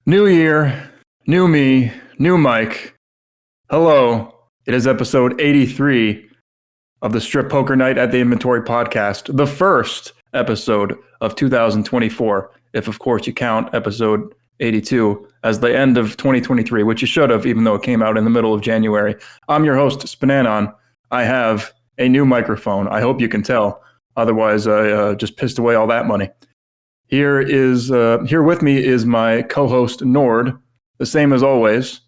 New year, new me, new Mike. Hello, it is episode 83 of the Strip Poker Night at the Inventory podcast, the first episode of 2024, if of course you count episode 82 as the end of 2023, which you should have, even though it came out in the middle of January. I'm your host, spnanon. I have a new microphone. I hope you can tell. Otherwise, I just pissed away all that money. Here with me is my co-host Nord, the same as always.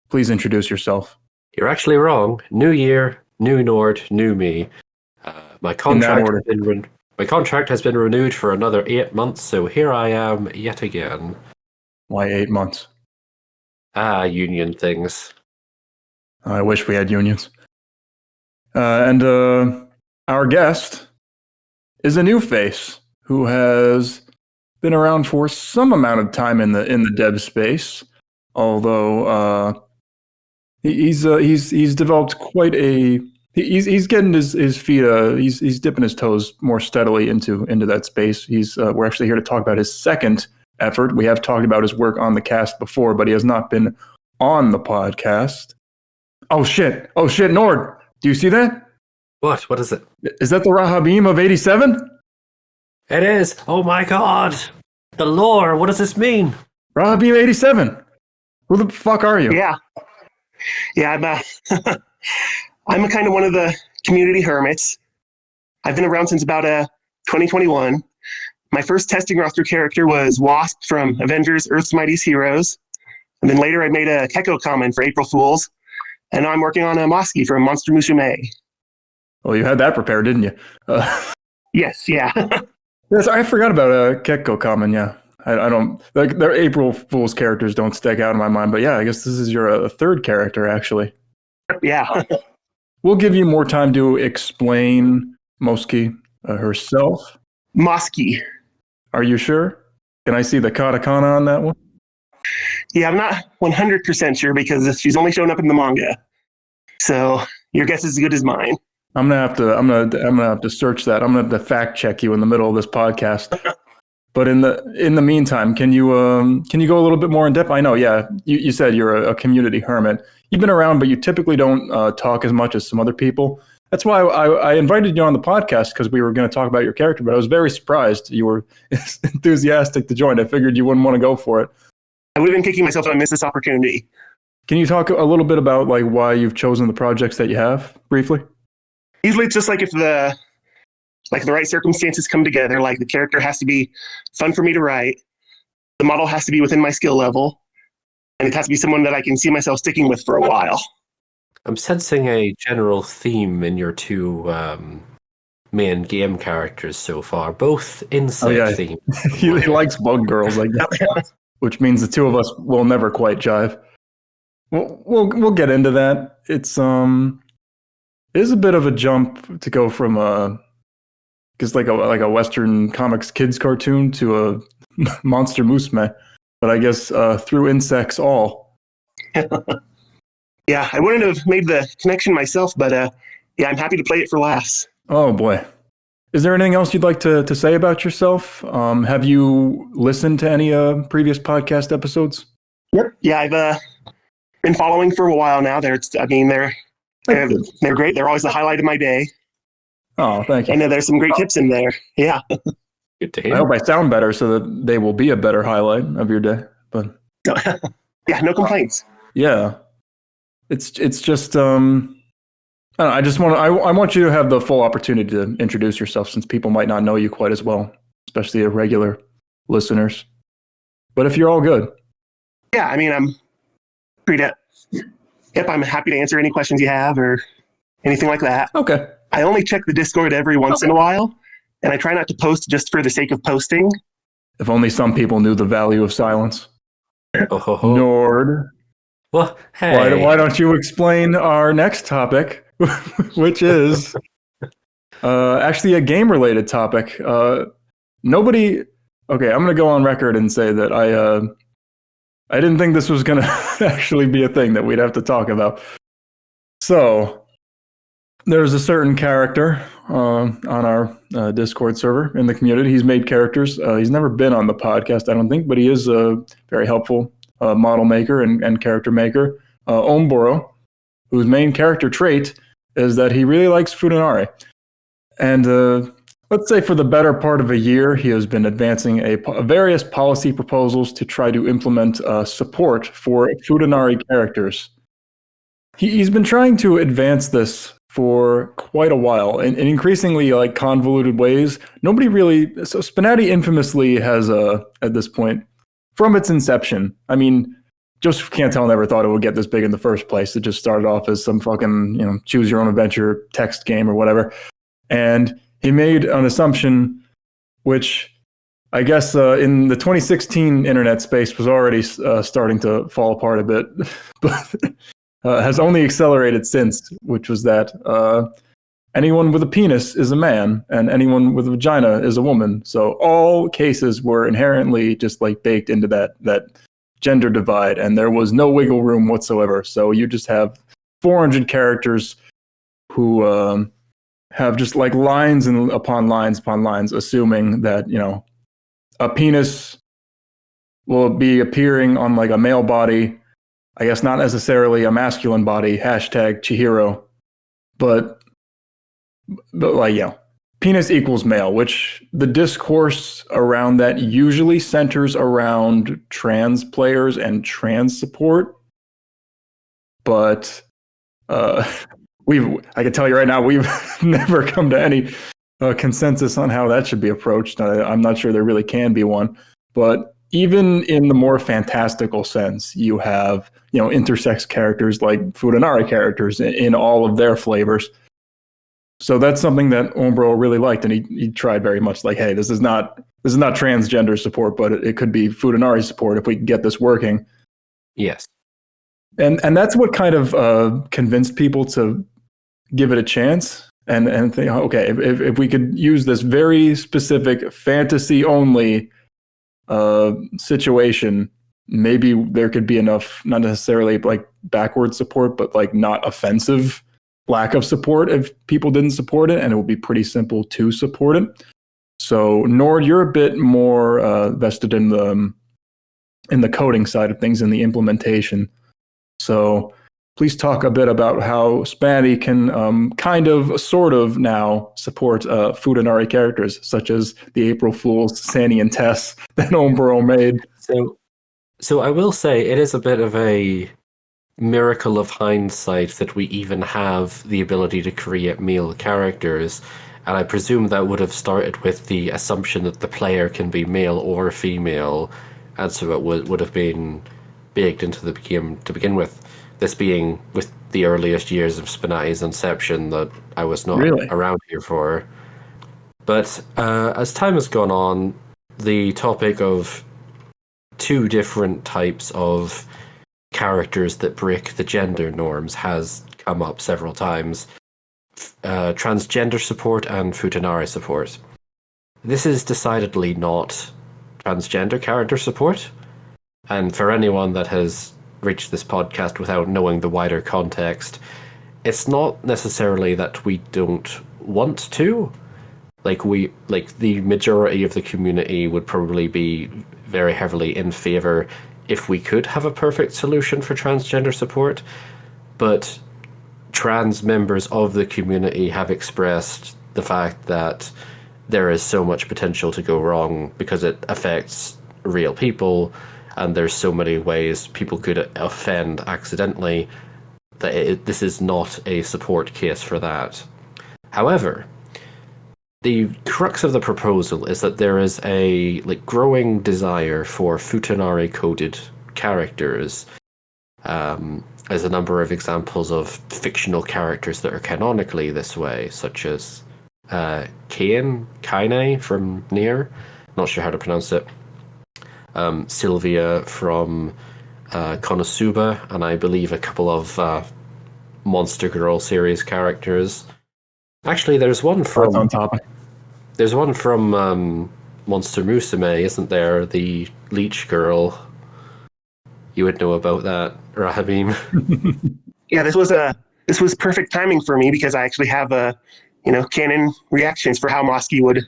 Please introduce yourself. You're actually wrong. New year, new Nord, new me. My contract has been renewed for another 8 months, so here I am yet again. Why 8 months? Union things. I wish we had unions. And our guest is a new face who has been around for some amount of time in the dev space, although he's developed quite a he's getting his feet he's dipping his toes more steadily into that space. We're actually here to talk about his second effort. We have talked about his work on the cast before, but he has not been on the podcast. Oh shit, Nord, do you see that? What is it? Is that the Rahabim of 87? It is. Oh my god. The lore. What does this mean? Rahabim 87. Who the fuck are you? Yeah, I'm I'm kind of one of the community hermits. I've been around since about 2021. My first testing roster character was Wasp from Avengers: Earth's Mightiest Heroes. And then later I made a Kekko common for April Fools. And now I'm working on a Moskii from Monster Musume. Well, you had that prepared, didn't you? Yes, yeah. Yes, I forgot about Kekko common, yeah. I don't, like, their April Fool's characters don't stick out in my mind, but yeah, I guess this is your third character, actually. Yeah. We'll give you more time to explain Moskii herself. Moskii. Are you sure? Can I see the katakana on that one? Yeah, I'm not 100% sure because she's only shown up in the manga. So your guess is as good as mine. I'm gonna have to search that. I'm gonna have to fact check you in the middle of this podcast. But in the meantime, can you go a little bit more in depth? I know, yeah. You said you're a community hermit. You've been around, but you typically don't talk as much as some other people. That's why I invited you on the podcast, because we were going to talk about your character. But I was very surprised you were enthusiastic to join. I figured you wouldn't want to go for it. I would have been kicking myself if I missed this opportunity. Can you talk a little bit about like why you've chosen the projects that you have, briefly? Usually it's just like if the right circumstances come together, like the character has to be fun for me to write, the model has to be within my skill level, and it has to be someone that I can see myself sticking with for a while. I'm sensing a general theme in your two main game characters so far, both insect themed. He likes bug girls, I guess, which means the two of us will never quite jive. We'll get into that. It is a bit of a jump to go from just like a Western comics kids cartoon to a Monster Musume, but I guess through insects all. Yeah, I wouldn't have made the connection myself, but yeah, I'm happy to play it for laughs. Oh boy. Is there anything else you'd like to say about yourself? Have you listened to any previous podcast episodes? Yep. Yeah, I've been following for a while now. They're great. They're always the highlight of my day. Oh, thank you. And there's some great tips in there. Yeah. Good to hear. I hope I sound better so that they will be a better highlight of your day. But yeah, no complaints. Yeah, it's just I don't know, I want you to have the full opportunity to introduce yourself, since people might not know you quite as well, especially irregular listeners. But if you're all good, yeah, I mean, I'm free to. Yep, I'm happy to answer any questions you have or anything like that. Okay. I only check the Discord every once in a while, and I try not to post just for the sake of posting. If only some people knew the value of silence. Oh. Nord. Well, hey. Why don't you explain our next topic, which is actually a game-related topic. Okay, I'm going to go on record and say that I didn't think this was going to actually be a thing that we'd have to talk about. So, there's a certain character on our Discord server in the community. He's made characters. He's never been on the podcast, I don't think, but he is a very helpful model maker and character maker. Omboro, whose main character trait is that he really likes Futanari. And let's say for the better part of a year, he has been advancing various policy proposals to try to implement support for Futanari characters. He's been trying to advance this for quite a while in increasingly like convoluted ways. Nobody really. So SPNatI infamously has at this point, from its inception. I mean, Joseph Cantel never thought it would get this big in the first place. It just started off as some fucking choose your own adventure text game or whatever, and he made an assumption, which I guess in the 2016 internet space was already starting to fall apart a bit, but has only accelerated since, which was that anyone with a penis is a man and anyone with a vagina is a woman. So all cases were inherently just like baked into that gender divide, and there was no wiggle room whatsoever. So you just have 400 characters who have just like lines and upon lines, assuming that, a penis will be appearing on like a male body. I guess not necessarily a masculine body, hashtag Chihiro, but like, penis equals male, which the discourse around that usually centers around trans players and trans support. But I can tell you right now, we've never come to any consensus on how that should be approached. I'm not sure there really can be one, but even in the more fantastical sense, you have, intersex characters like Futanari characters in all of their flavors. So that's something that Ombro really liked, and he tried very much like, hey, this is not transgender support, but it could be Futanari support if we can get this working. Yes. And that's what kind of convinced people to give it a chance and think, okay, if we could use this very specific fantasy only situation, maybe there could be enough, not necessarily like backward support, but like not offensive lack of support if people didn't support it, and it would be pretty simple to support it. So Nord, you're a bit more vested in the coding side of things, in the implementation. So please talk a bit about how SPNatI can kind of, sort of now support Futanari characters, such as the April Fool's Sandy and Tess that Ombro made. So I will say it is a bit of a miracle of hindsight that we even have the ability to create male characters, and I presume that would have started with the assumption that the player can be male or female, and so it would have been baked into the game to begin with. This being with the earliest years of SPNatI's inception that I was not around here for. But as time has gone on, the topic of two different types of characters that break the gender norms has come up several times. Transgender support and Futanari support. This is decidedly not transgender character support, and for anyone that has reached this podcast without knowing the wider context, it's not necessarily that we don't want to. Like the majority of the community would probably be very heavily in favor if we could have a perfect solution for transgender support, but trans members of the community have expressed the fact that there is so much potential to go wrong because it affects real people, and there's so many ways people could offend accidentally that this is not a support case for that. However, the crux of the proposal is that there is a growing desire for Futanari coded characters. There's a number of examples of fictional characters that are canonically this way, such as Kaine from Nier, not sure how to pronounce it. Sylvia from Konosuba, and I believe a couple of Monster Girl series characters. Actually, there's one from on topic. There's one from Monster Musume, isn't there? The Leech Girl. You would know about that, Rahabim. Yeah, this was perfect timing for me because I actually have a canon reactions for how Moskii would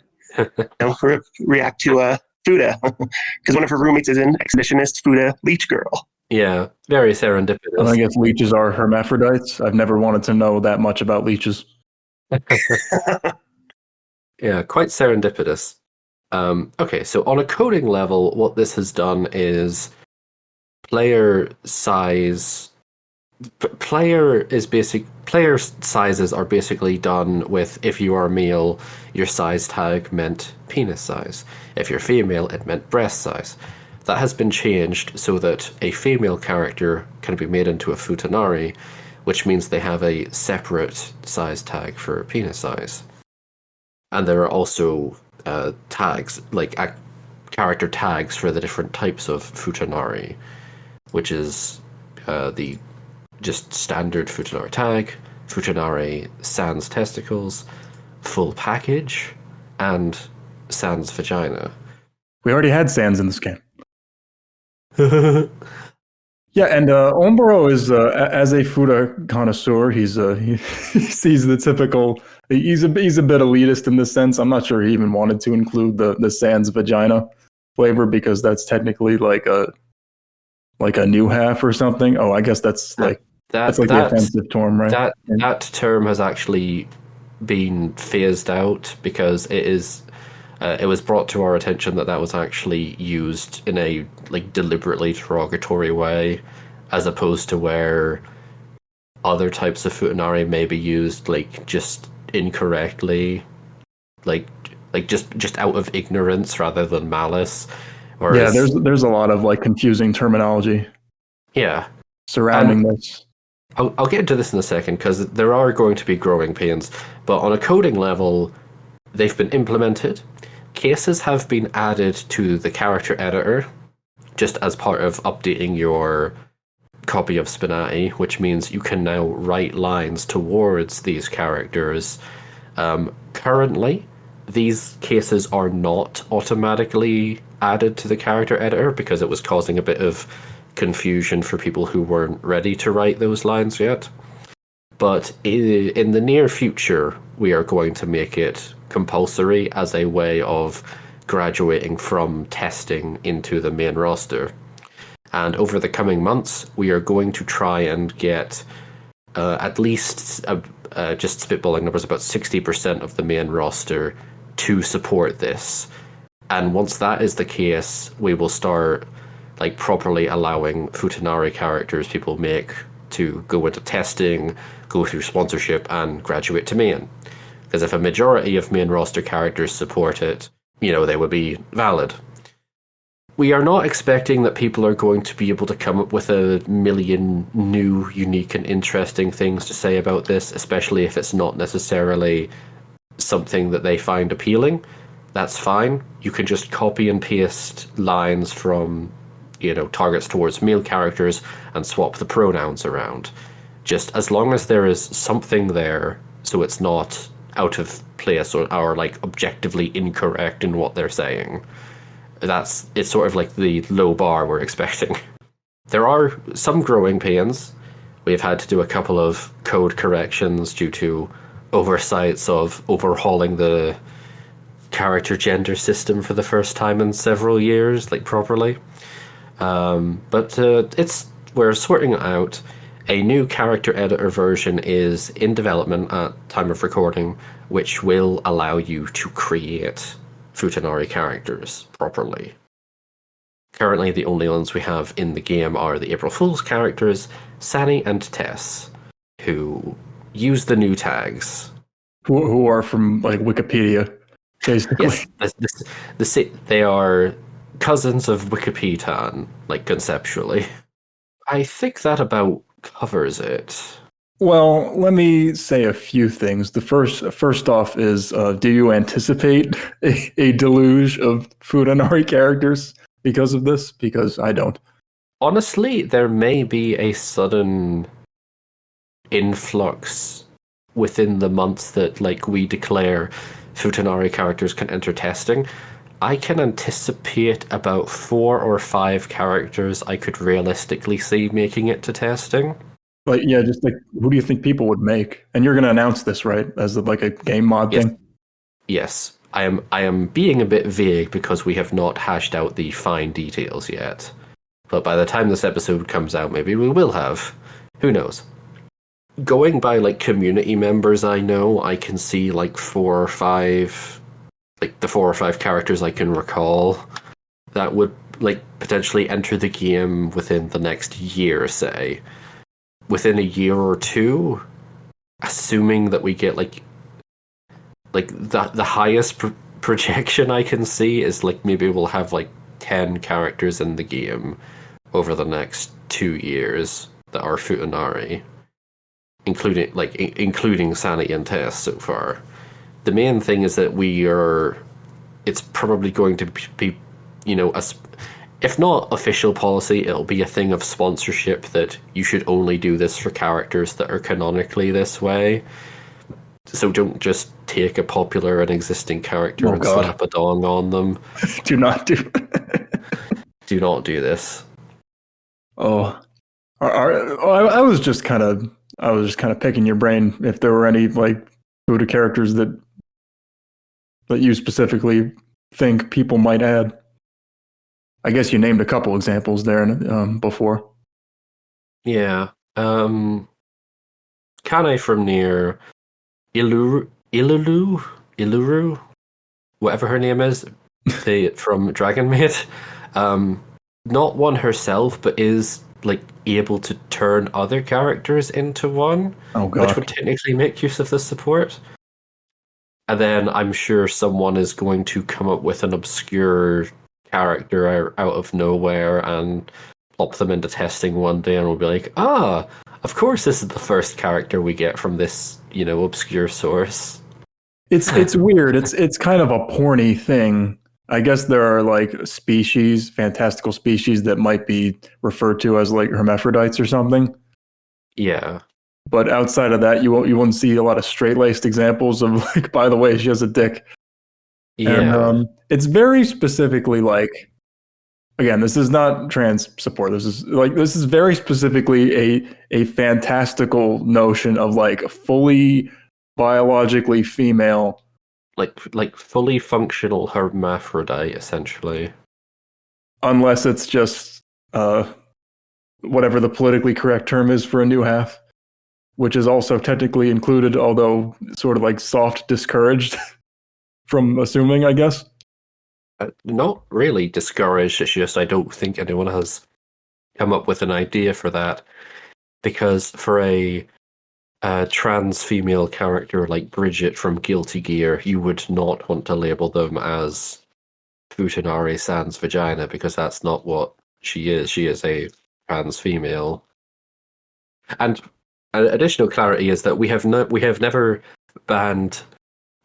react to Futa, because one of her roommates is an exhibitionist Futa leech girl. Yeah, very I serendipitous. guess leeches are hermaphrodites. I've never wanted to know that much about leeches. Yeah, quite serendipitous. Okay, so on a coding level, what this has done is player size. Player sizes are basically done with, if you are male, your size tag meant penis size. If you're female, it meant breast size. That has been changed so that a female character can be made into a Futanari, which means they have a separate size tag for penis size. And there are also tags, like character tags for the different types of Futanari, which is the just standard Futanari tag, Futanari sans testicles, full package, and sans vagina. We already had Sans in this game. Yeah, and Ombro is, as a Futa connoisseur, he's the typical. He's a bit elitist in this sense. I'm not sure he even wanted to include the sans vagina flavor because that's technically like a new half or something. Oh, I guess that's like the offensive term, right? That term has actually been phased out because it was brought to our attention that was actually used in a deliberately derogatory way, as opposed to where other types of Futanari may be used just incorrectly, just out of ignorance rather than malice. Whereas, yeah, there's a lot of confusing terminology. Yeah, surrounding this. I'll get into this in a second because there are going to be growing pains, but on a coding level, they've been implemented. Cases have been added to the character editor, just as part of updating your copy of SPNatI, which means you can now write lines towards these characters. Currently, these cases are not automatically added to the character editor because it was causing a bit of confusion for people who weren't ready to write those lines yet. But in the near future, we are going to make it compulsory as a way of graduating from testing into the main roster. And over the coming months, we are going to try and get at least, just spitballing numbers, about 60% of the main roster to support this. And once that is the case, we will start properly allowing Futanari characters people make to go into testing, go through sponsorship, and graduate to main. Because if a majority of main roster characters support it, they would be valid. We are not expecting that people are going to be able to come up with a million new, unique, and interesting things to say about this, especially if it's not necessarily something that they find appealing. That's fine. You can just copy and paste lines from targets towards male characters and swap the pronouns around. Just as long as there is something there, so it's not out of place or objectively incorrect in what they're saying. It's sort of the low bar we're expecting. There are some growing pains. We've had to do a couple of code corrections due to oversights of overhauling the character gender system for the first time in several years, properly. But we're sorting it out. A new character editor version is in development at time of recording, which will allow you to create Futanari characters properly. Currently, the only ones we have in the game are the April Fool's characters, Sani and Tess, who use the new tags. Who are from Wikipedia, basically. Yes, they are cousins of Wikipedia, conceptually. I think that about covers it. Well, let me say a few things. The first off is, do you anticipate a deluge of Futanari characters because of this? Because I don't. Honestly, there may be a sudden influx within the months that we declare Futanari characters can enter testing. I can anticipate about 4 or 5 characters I could realistically see making it to testing. Like, yeah, just like, who do you think people would make? And you're going to announce this, right? As like a game mod Yes. thing? Yes, I am being a bit vague because we have not hashed out the fine details yet. But by the time this episode comes out, maybe we will have. Who knows? Going by like community members I know, I can see like 4 or 5, like the 4 or 5 characters I can recall that would like potentially enter the game within the next year, say. Within a year or two, assuming that we get like the highest projection I can see is like maybe we'll have like 10 characters in the game over the next 2 years that are Futanari, including Sanity and Tess so far. The main thing is that it's probably going to be, if not official policy, it'll be a thing of sponsorship that you should only do this for characters that are canonically this way. So don't just take a popular and existing character and slap a dong on them. Do not do. Do not do this. Oh, I was just kind of picking your brain if there were any like Futa characters that you specifically think people might add. I guess you named a couple examples there before. Yeah. Kane from near Iluru, whatever her name is, from Dragon Maid. Not one herself, but is like able to turn other characters into one, which would technically make use of this support. And then I'm sure someone is going to come up with an obscure character out of nowhere and plop them into testing one day, and we'll be like, of course this is the first character we get from this, obscure source. It's weird. It's kind of a porny thing. I guess there are like fantastical species that might be referred to as like hermaphrodites or something. Yeah. But outside of that, you wouldn't see a lot of straight-laced examples of like, by the way, she has a dick. Yeah. And it's very specifically like, again, this is not trans support. This is very specifically a fantastical notion of like fully biologically female, like fully functional hermaphrodite, essentially. Unless it's just whatever the politically correct term is for a new half, which is also technically included, although sort of like soft discouraged from assuming, I guess. Not really discouraged, it's just I don't think anyone has come up with an idea for that. Because for a trans female character like Bridget from Guilty Gear, you would not want to label them as Futanari sans vagina, because that's not what she is. She is a trans female. And an additional clarity is that we have never banned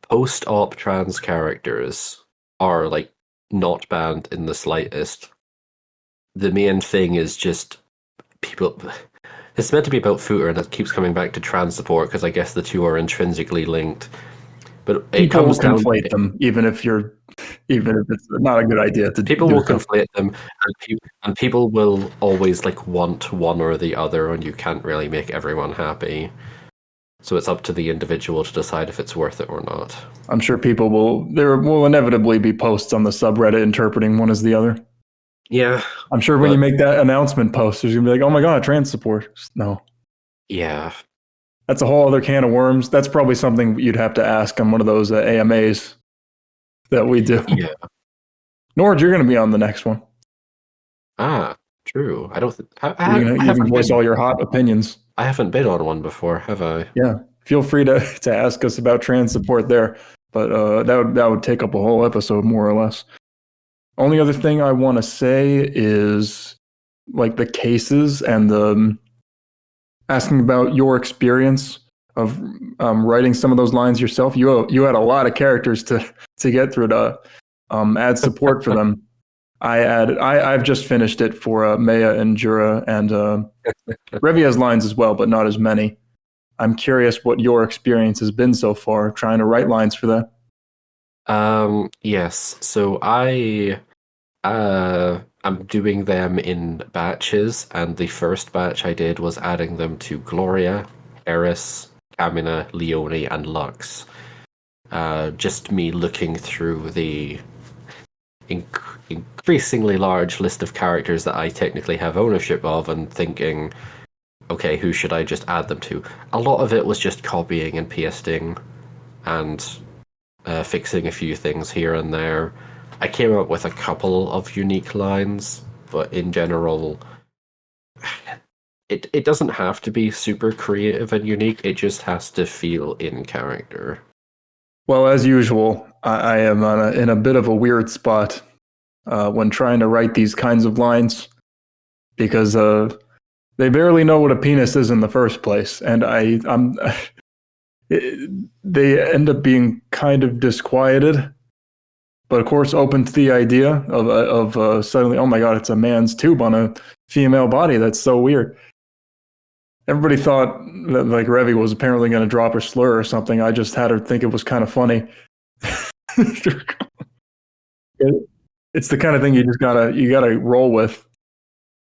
post-op trans characters, are like not banned in the slightest. The main thing is just people. It's meant to be about Futa, and it keeps coming back to trans support because I guess the two are intrinsically linked. But it comes down to conflate them, even if it's not a good idea to. People will conflate them, and people will always like want one or the other, and you can't really make everyone happy. So it's up to the individual to decide if it's worth it or not. I'm sure there will inevitably be posts on the subreddit interpreting one as the other. Yeah. I'm sure when you make that announcement post, there's going to be like, oh my God, trans support. No. Yeah. That's a whole other can of worms. That's probably something you'd have to ask on one of those AMAs that we do. Yeah. Nord, you're going to be on the next one. True. I don't think you can voice all your hot opinions. I haven't been on one before, have I? Yeah. Feel free to ask us about trans support there, but that would take up a whole episode more or less. Only other thing I want to say is like the cases and the asking about your experience of writing some of those lines yourself. You had a lot of characters to get through to add support for them. I've just finished it for Maya and Jura, and Revi has lines as well, but not as many. I'm curious what your experience has been so far trying to write lines for that. Yes. So I I'm doing them in batches, and the first batch I did was adding them to Gloria, Eris, Camina, Leone, and Lux. Just me looking through the increasingly large list of characters that I technically have ownership of and thinking, okay, who should I just add them to? A lot of it was just copying and pasting and fixing a few things here and there. I came up with a couple of unique lines, but in general, it doesn't have to be super creative and unique. It just has to feel in character. Well, as usual, I am in a bit of a weird spot when trying to write these kinds of lines because they barely know what a penis is in the first place, and they end up being kind of disquieted. But of course, open to the idea of suddenly, oh my god, it's a man's tube on a female body. That's so weird. Everybody thought that like Revi was apparently going to drop her slur or something. I just had her think it was kind of funny. It's the kind of thing you gotta roll with,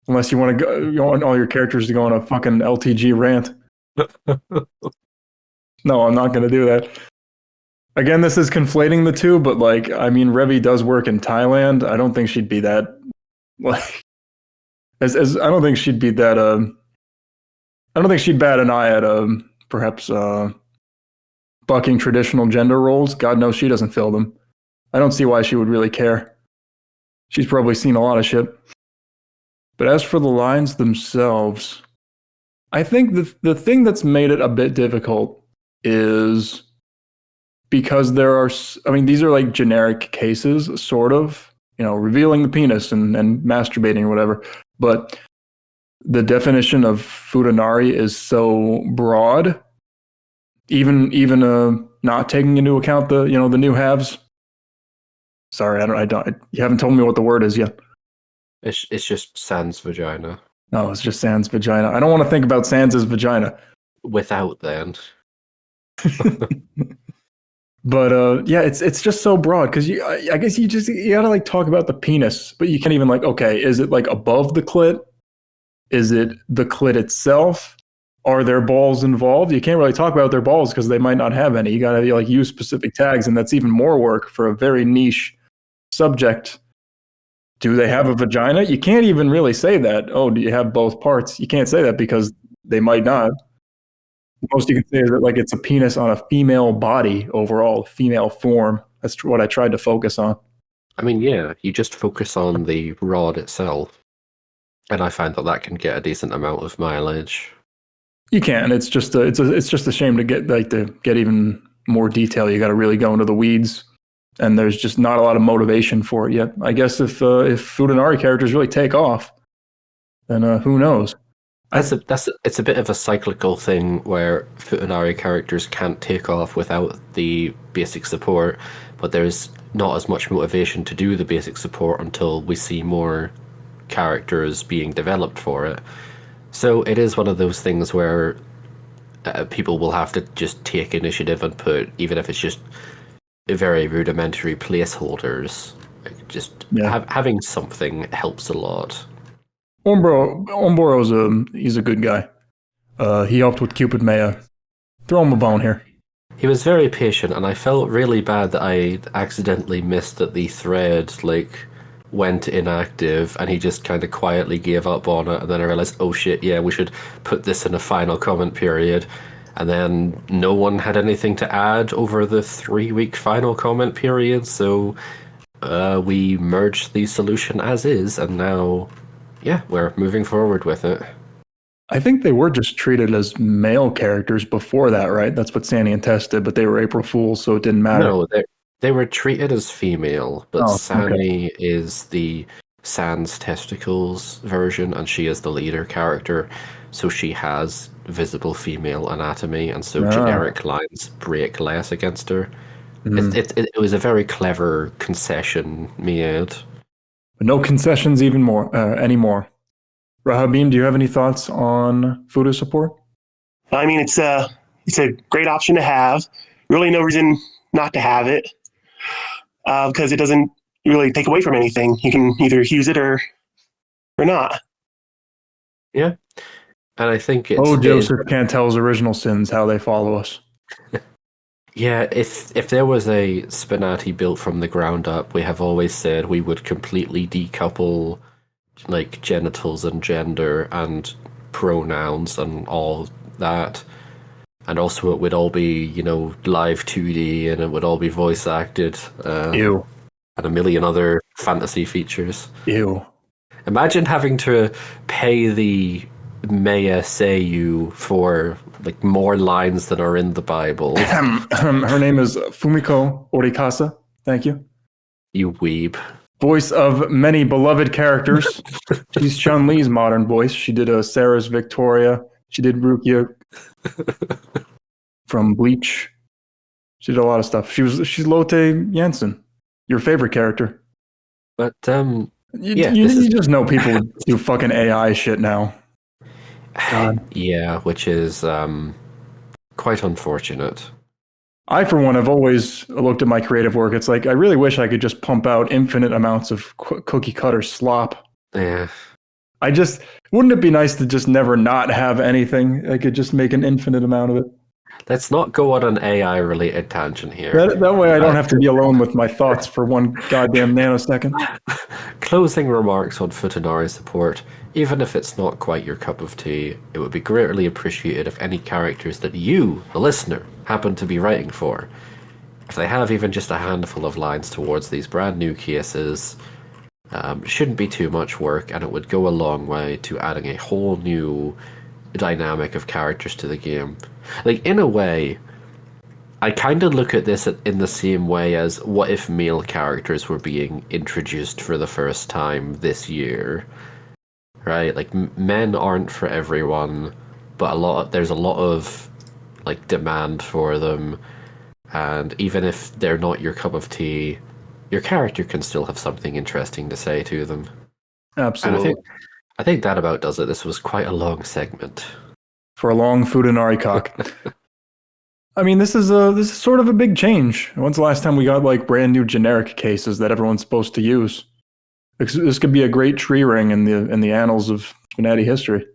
unless you want to go. You want all your characters to go on a fucking LTG rant. No, I'm not going to do that. Again, this is conflating the two, but like, I mean, Revi does work in Thailand. I don't think she'd be that like as I don't think she'd be that I don't think she'd bat an eye at perhaps bucking traditional gender roles. God knows she doesn't fill them. I don't see why she would really care. She's probably seen a lot of shit. But as for the lines themselves, I think the thing that's made it a bit difficult is because there are, I mean, these are like generic cases, sort of, you know, revealing the penis and masturbating or whatever. But the definition of Futanari is so broad, even not taking into account the new halves. Sorry, I don't. You haven't told me what the word is yet. It's just Sans vagina. No, it's just Sans vagina. I don't want to think about Sans' vagina. Without then. But yeah, it's just so broad because I guess you gotta like talk about the penis, but you can't even like, okay, is it like above the clit? Is it the clit itself? Are there balls involved? You can't really talk about their balls because they might not have any. You gotta like use specific tags, and that's even more work for a very niche subject. Do they have a vagina? You can't even really say that. Oh, do you have both parts? You can't say that because they might not. Most you can say is that like it's a penis on a female body overall, female form. That's what I tried to focus on. I mean, yeah, you just focus on the rod itself, and I find that can get a decent amount of mileage. You can. It's just a shame to get even more detail. You got to really go into the weeds, and there's just not a lot of motivation for it yet. I guess if Futanari characters really take off, then who knows? It's a bit of a cyclical thing where Futanari characters can't take off without the basic support, but there's not as much motivation to do the basic support until we see more characters being developed for it. So it is one of those things where people will have to just take initiative and put, even if it's just very rudimentary placeholders, just having something helps a lot. Omboro's he's a good guy. He helped with Cupid Maya. Throw him a bone here. He was very patient, and I felt really bad that I accidentally missed that the thread went inactive, and he just kind of quietly gave up on it. And then I realized, oh shit, yeah, we should put this in a final comment period. And then no one had anything to add over the 3-week final comment period, so we merged the solution as is, and now, yeah, we're moving forward with it. I think they were just treated as male characters before that, right? That's what Sandy and Tess did, but they were April Fools, so it didn't matter. No, they were treated as female, but Sani is the Sans Testicles version, and she is the leader character, so she has visible female anatomy, and so generic lines break less against her. It was a very clever concession made. But no concessions anymore. Rahabim, do you have any thoughts on Futa support? I mean, it's a great option to have. Really, no reason not to have it because it doesn't really take away from anything. You can either use it or or not. Yeah. And I think Oh, Joseph can't tell his original sins, how they follow us. Yeah, if there was a SPNatI built from the ground up, we have always said we would completely decouple like genitals and gender and pronouns and all that. And also it would all be, live 2D and it would all be voice acted. Ew. And a million other fantasy features. Ew. Imagine having to pay the Maya Seiyu for like more lines than are in the Bible. Her name is Fumiko Orikasa. Thank you. You weeb. Voice of many beloved characters. She's Chun-Li's modern voice. She did Sarah's Victoria. She did Rukia from Bleach. She did a lot of stuff. She's Lotte Jensen, your favorite character. But you just know people do fucking AI shit now. God. Yeah, which is quite unfortunate. I, for one, have always looked at my creative work. It's like, I really wish I could just pump out infinite amounts of cookie cutter slop. Yeah. Wouldn't it be nice to just never not have anything? I could just make an infinite amount of it. Let's not go on an AI related tangent here. That way I don't have to be alone with my thoughts for one goddamn nanosecond. Closing remarks on Futanari Support. Even if it's not quite your cup of tea, it would be greatly appreciated if any characters that you, the listener, happen to be writing for, if they have even just a handful of lines towards these brand new cases, shouldn't be too much work, and it would go a long way to adding a whole new dynamic of characters to the game. Like, in a way, I kind of look at this in the same way as what if male characters were being introduced for the first time this year, right? Like, men aren't for everyone, but there's a lot of like demand for them, and even if they're not your cup of tea, your character can still have something interesting to say to them. Absolutely. And I think that about does it. This was quite a long segment. For a long Futanari cock. I mean, this is sort of a big change. When's the last time we got like brand new generic cases that everyone's supposed to use? This could be a great tree ring in the annals of SPNatI history,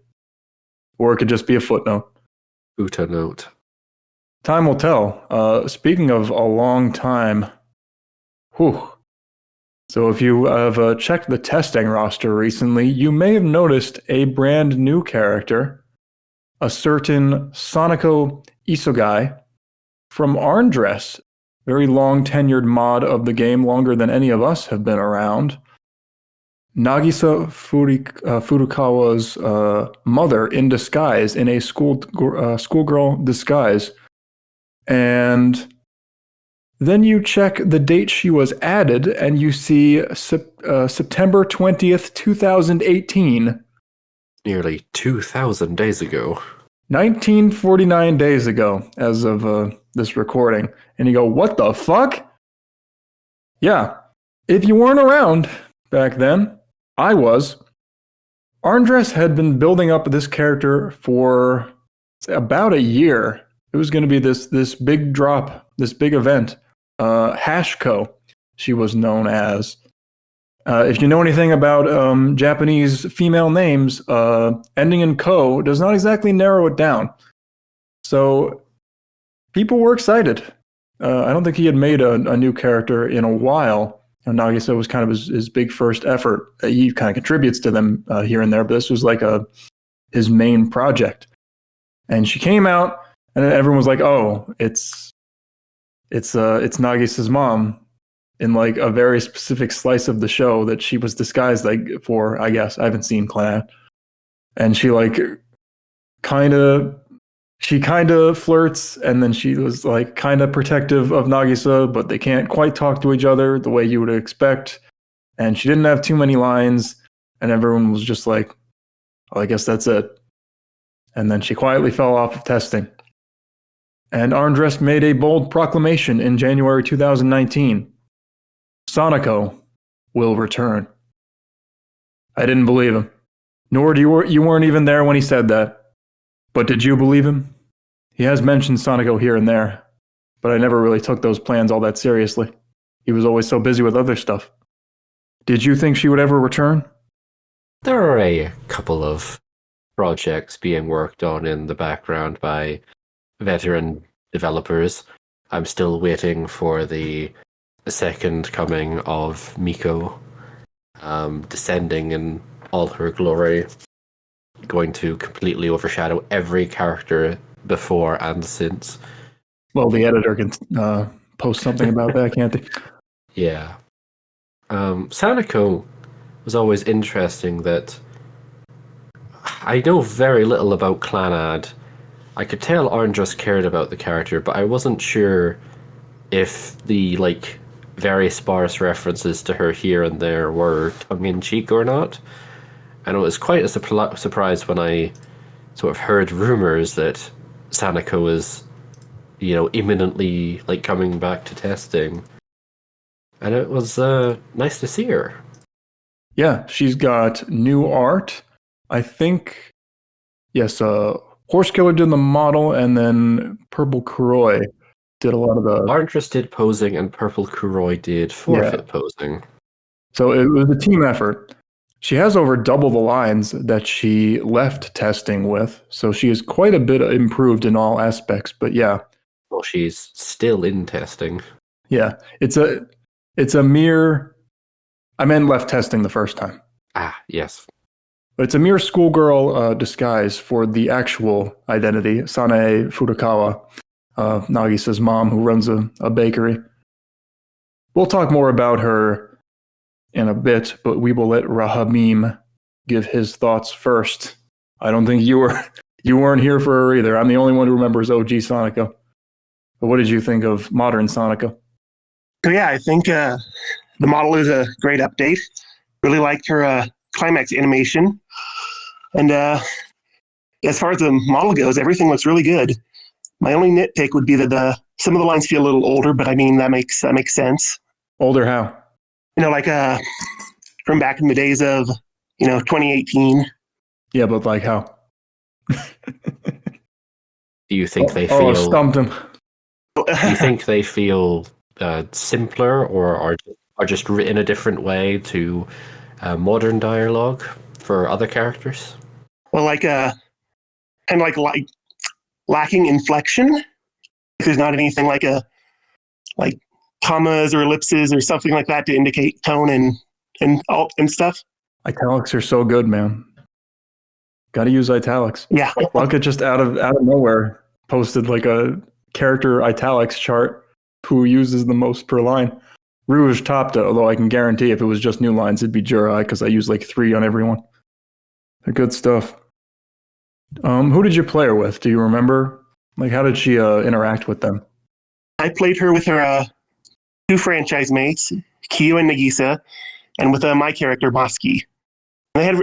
or it could just be a footnote. Futa note. Time will tell. Speaking of a long time, whew. So if you have checked the testing roster recently, you may have noticed a brand new character, a certain Sanako Isogai from Arndress, very long tenured mod of the game, longer than any of us have been around. Nagisa Furukawa's mother in disguise, in a schoolgirl disguise. And then you check the date she was added, and you see September 20th, 2018. Nearly 2,000 days ago. 1949 days ago, as of this recording. And you go, what the fuck? Yeah. If you weren't around back then, I was. Arndress had been building up this character for about a year. It was going to be this big drop, this big event. Hashko, she was known as. If you know anything about Japanese female names, ending in ko does not exactly narrow it down. So people were excited. I don't think he had made a new character in a while. Nagisa was kind of his big first effort. He kind of contributes to them here and there, but this was like his main project. And she came out, and everyone was like, "Oh, it's Nagisa's mom," in like a very specific slice of the show that she was disguised like for. I guess I haven't seen Clan, and she like kind of flirts, and then she was like kind of protective of Nagisa, but they can't quite talk to each other the way you would expect. And she didn't have too many lines, and everyone was just like, "Oh, I guess that's it." And then she quietly fell off of testing. And Arndress made a bold proclamation in January 2019. Sanako will return. I didn't believe him. Nor you weren't even there when he said that. But did you believe him? He has mentioned Sanako here and there, but I never really took those plans all that seriously. He was always so busy with other stuff. Did you think she would ever return? There are a couple of projects being worked on in the background by veteran developers. I'm still waiting for the second coming of Miko, descending in all her glory, going to completely overshadow every character before and since. Well, the editor can post something about that, can't he? Yeah. Sanako was always interesting that I know very little about Clanad. I could tell Arn just cared about the character, but I wasn't sure if the very sparse references to her here and there were tongue-in-cheek or not. And it was quite a surprise when I sort of heard rumors that Sanako is, imminently coming back to testing. And it was nice to see her. Yeah, she's got new art. I think, yes, Horse Killer did the model, and then Purple Kuroi did a lot of the... Arntress did posing, and Purple Kuroi did forfeit posing. So it was a team effort. She has over double the lines that she left testing with, so she is quite a bit improved in all aspects, but yeah. Well, she's still in testing. Yeah, it's a mere... I meant left testing the first time. Ah, yes. But it's a mere schoolgirl disguise for the actual identity, Sanae Futakawa, Nagisa's mom, who runs a bakery. We'll talk more about her in a bit, but we will let Rahamim give his thoughts first. I don't think you weren't here for her either. I'm the only one who remembers OG Sanako. But what did you think of modern Sanako? So yeah, I think the model is a great update. Really liked her climax animation. And as far as the model goes, everything looks really good. My only nitpick would be that some of the lines feel a little older, but I mean that makes sense. Older how? From back in the days of 2018. Yeah, but how? Do you think they feel? Oh, stumped him. Do you think they feel simpler, or are just written a different way to modern dialogue for other characters? Well, kind of like lacking inflection. There's not anything like commas or ellipses or something like that to indicate tone and stuff. Italics are so good, man. Got to use italics. Yeah. Blanca just out of nowhere posted a character italics chart. Who uses the most per line? Rouge topped it, although I can guarantee if it was just new lines, it'd be Jurai, because I use 3 on everyone. They're good stuff. Who did you play her with? Do you remember? How did she interact with them? I played her with her 2 franchise mates, Kiyo and Nagisa, and with my character, Moskii. They had,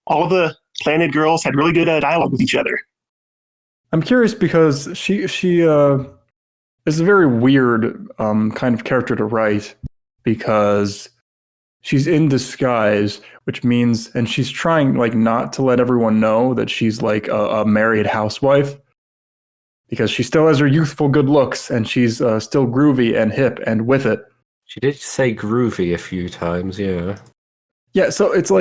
all of the Planet girls had really good dialogue with each other. I'm curious because she is a very weird kind of character to write, because she's in disguise, which means, and she's trying not to let everyone know that she's a married housewife, because she still has her youthful good looks, and she's still groovy and hip and with it. She did say groovy a few times, yeah. Yeah, so it's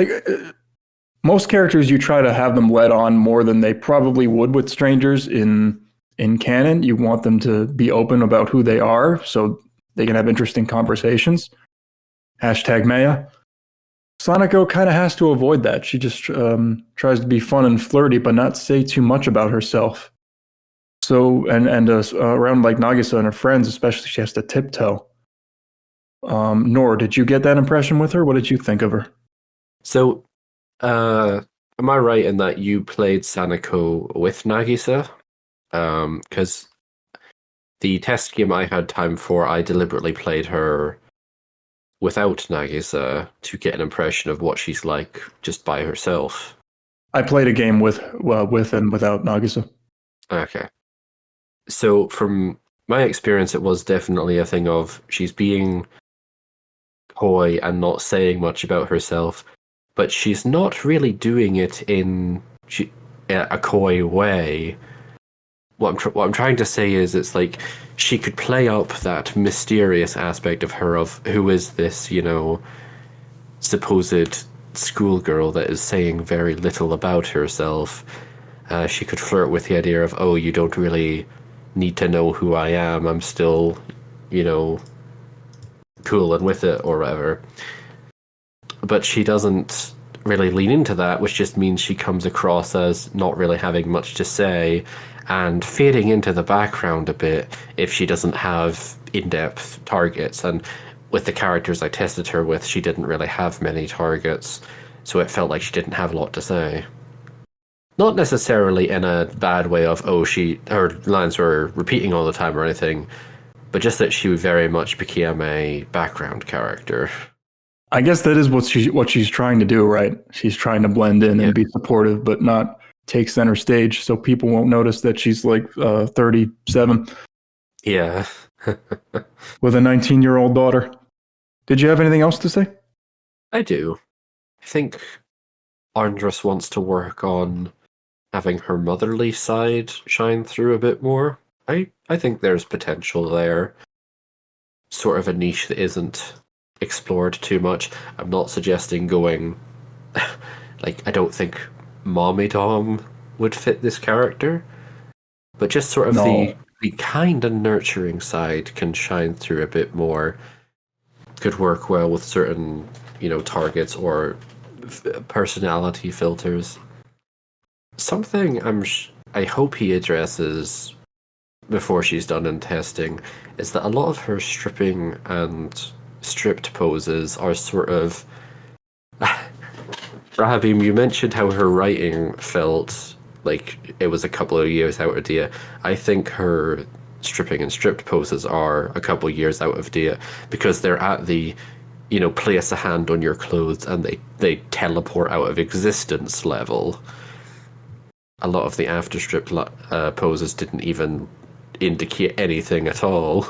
most characters, you try to have them let on more than they probably would with strangers in canon. You want them to be open about who they are so they can have interesting conversations. #Maya. Sanako kind of has to avoid that. She just tries to be fun and flirty, but not say too much about herself. So, and around Nagisa and her friends, especially, she has to tiptoe. Nor, did you get that impression with her? What did you think of her? So, am I right in that you played Sanako with Nagisa? Because the test game I had time for, I deliberately played her without Nagisa to get an impression of what she's like just by herself. I played a game with and without Nagisa. Okay. So from my experience, it was definitely a thing of she's being coy and not saying much about herself, but she's not really doing it in a coy way. What I'm trying to say is, it's she could play up that mysterious aspect of her, of who is this, supposed schoolgirl that is saying very little about herself. She could flirt with the idea of, oh, you don't really need to know who I am. I'm still, cool and with it or whatever. But she doesn't really lean into that, which just means she comes across as not really having much to say and fading into the background a bit if she doesn't have in-depth targets. And with the characters I tested her with, she didn't really have many targets, so it felt like she didn't have a lot to say. Not necessarily in a bad way of, her lines were repeating all the time or anything, but just that she very much became a background character. I guess that is what she's trying to do, right? She's trying to blend in and be supportive, but not take center stage, so people won't notice that she's like 37. Yeah. With a 19-year-old daughter. Did you have anything else to say? I do. I think Andres wants to work on having her motherly side shine through a bit more. I think there's potential there. Sort of a niche that isn't explored too much. I'm not suggesting going... I don't think Mommy Dom would fit this character. But just sort of the kind and nurturing side can shine through a bit more. Could work well with certain, targets or personality filters. Something I hope he addresses before she's done in testing is that a lot of her stripping and stripped poses are sort of... Rahabim, you mentioned how her writing felt like it was a couple of years out of date. I think her stripping and stripped poses are a couple of years out of date because they're at the, place a hand on your clothes and they teleport out of existence level. A lot of the after stripped poses didn't even indicate anything at all.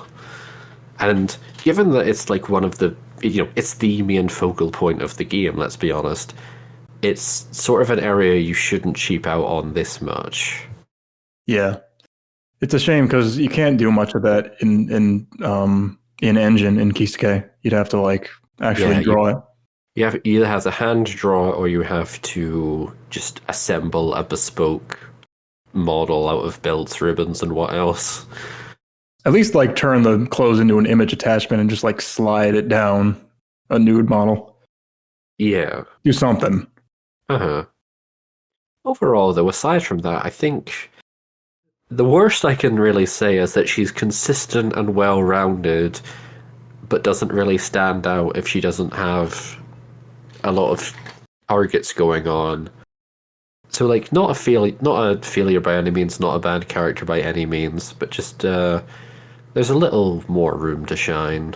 And given that it's like one of the, it's the main focal point of the game, let's be honest, it's sort of an area you shouldn't cheap out on this much. Yeah. It's a shame because you can't do much of that in engine in Kisuke. You'd have to actually draw it. You either have to hand draw or you have to just assemble a bespoke model out of belts, ribbons, and what else. At least turn the clothes into an image attachment and just slide it down a nude model. Yeah. Do something. Uh-huh. Overall, though, aside from that, I think the worst I can really say is that she's consistent and well-rounded, but doesn't really stand out if she doesn't have a lot of targets going on. So, not a failure by any means, not a bad character by any means, but just there's a little more room to shine.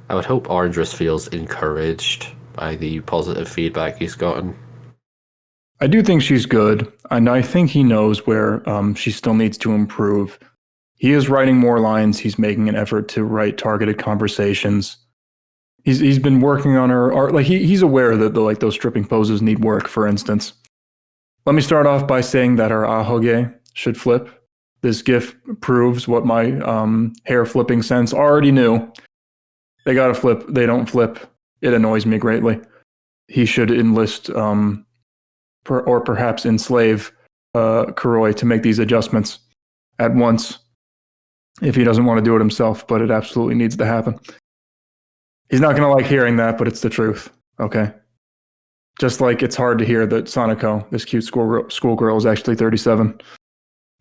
I would hope Andres feels encouraged by the positive feedback he's gotten. I do think she's good, and I think he knows where she still needs to improve. He is writing more lines. He's making an effort to write targeted conversations. He's been working on her art. He's aware that those stripping poses need work, for instance. Let me start off by saying that our ahoge should flip. This GIF proves what my hair flipping sense already knew. They gotta flip. They don't flip. It annoys me greatly. He should enlist or perhaps enslave Kuroi to make these adjustments at once if he doesn't want to do it himself, but it absolutely needs to happen. He's not going to like hearing that, but it's the truth, okay? Just like it's hard to hear that Sanako, this cute schoolgirl, is actually 37.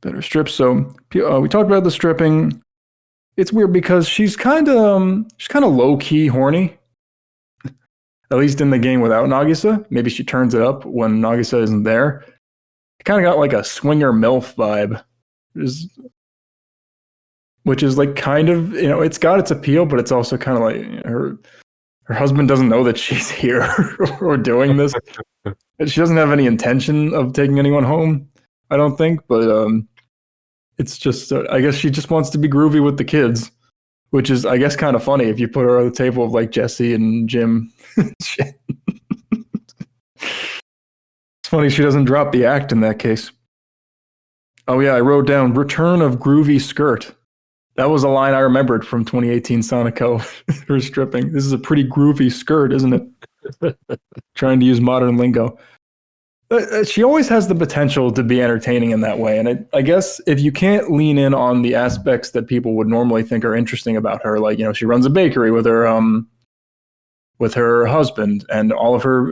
Better strips. So we talked about the stripping. It's weird because she's kind of low-key horny. At least in the game without Nagisa. Maybe she turns it up when Nagisa isn't there. It kind of got a swinger MILF vibe. Which is kind of, it's got its appeal, but it's also kind of her husband doesn't know that she's here or doing this. She doesn't have any intention of taking anyone home, I don't think. But it's just, I guess she just wants to be groovy with the kids. Which is, I guess, kind of funny if you put her on the table of Jesse and Jim. It's funny she doesn't drop the act in that case. Oh yeah, I wrote down return of groovy skirt. That was a line I remembered from 2018 Sanako. Her stripping. This is a pretty groovy skirt, isn't it? Trying to use modern lingo. She always has the potential to be entertaining in that way. And I guess if you can't lean in on the aspects that people would normally think are interesting about her, like, she runs a bakery with her husband, and all of her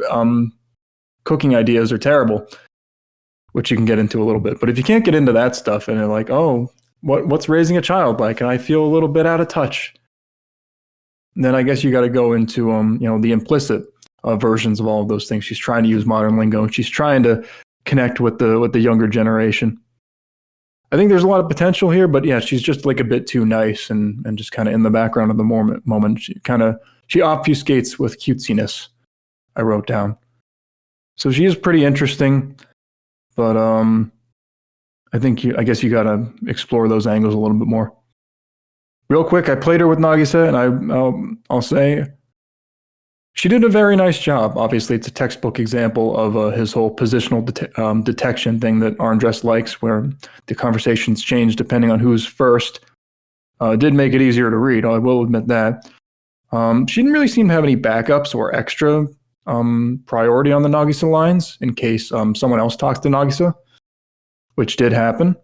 cooking ideas are terrible, which you can get into a little bit. But if you can't get into that stuff and you're like, oh, what's raising a child like? And I feel a little bit out of touch. Then I guess you got to go into the implicit versions of all of those things. She's trying to use modern lingo. She's trying to connect with the younger generation. I think there's a lot of potential here, but yeah, she's just like a bit too nice and just kind of in the background of the moment. She obfuscates with cutesiness, I wrote down. So she is pretty interesting, but I guess you got to explore those angles a little bit more. Real quick, I played her with Nagisa, and I'll say she did a very nice job. Obviously, it's a textbook example of his whole positional detection thing that Arndress likes, where the conversations change depending on who's first. It did make it easier to read, I will admit that. She didn't really seem to have any backups or extra priority on the Nagisa lines in case someone else talks to Nagisa, which did happen.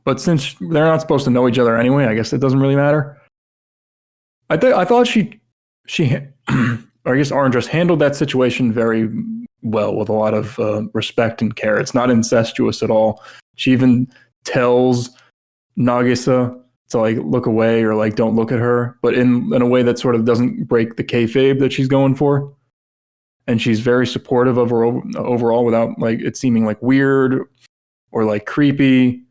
But since they're not supposed to know each other anyway, I guess it doesn't really matter. I thought she or I guess Arndress handled that situation very well with a lot of respect and care. It's not incestuous at all. She even tells Nagisa to like look away or like don't look at her, but in a way that sort of doesn't break the kayfabe that she's going for. And she's very supportive of her overall without like it seeming like weird or like creepy.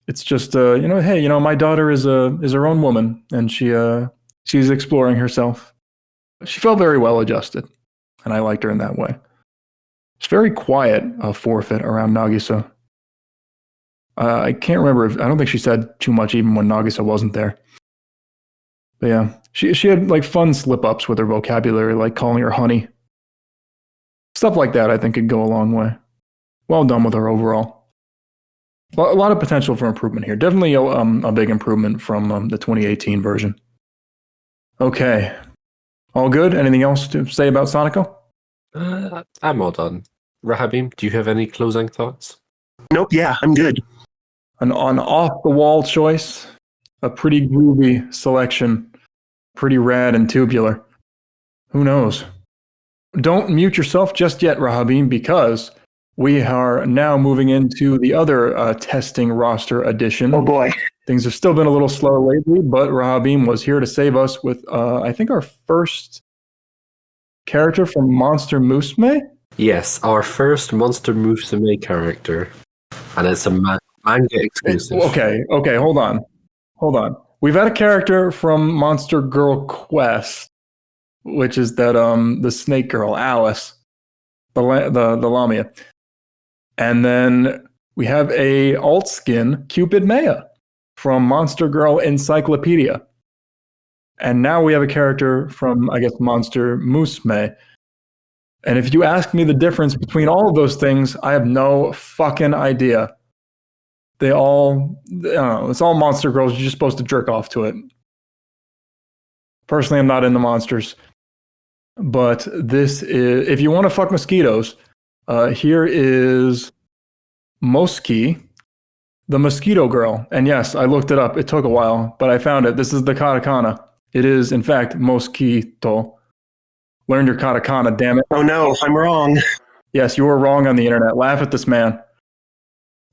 It's just hey, my daughter is her own woman, and she's exploring herself. She felt very well adjusted, and I liked her in that way. It's very quiet forfeit around Nagisa. I can't remember I don't think she said too much even when Nagisa wasn't there. But yeah, she had like fun slip-ups with her vocabulary, like calling her honey. Stuff like that I think could go a long way. Well done with her overall. A lot of potential for improvement here. Definitely a big improvement from the 2018 version. Okay. All good? Anything else to say about Sanako? I'm all done. Rahabim, do you have any closing thoughts? Nope, yeah, I'm good. An off-the-wall choice. A pretty groovy selection. Pretty rad and tubular. Who knows? Don't mute yourself just yet, Rahabim, because we are now moving into the other testing roster edition. Oh boy. Things have still been a little slow lately, but Rahabim was here to save us with, I think, our first character from Monster Musume? Yes, our first Monster Musume character. And it's a manga exclusive. Okay, hold on. We've had a character from Monster Girl Quest, which is that the snake girl, Alice, the Lamia. And then we have a alt skin, Cupid Maya, from Monster Girl Encyclopedia. And now we have a character from, I guess, Monster Musume. And if you ask me the difference between all of those things, I have no fucking idea. It's all monster girls. You're just supposed to jerk off to it. Personally, I'm not into monsters. But this is, if you want to fuck mosquitoes, here is Moskii, the mosquito girl. And yes, I looked it up. It took a while, but I found it. This is the katakana. It is, in fact, mosquito. Learn your katakana, damn it. Oh no, I'm wrong. Yes, you were wrong on the internet. Laugh at this man.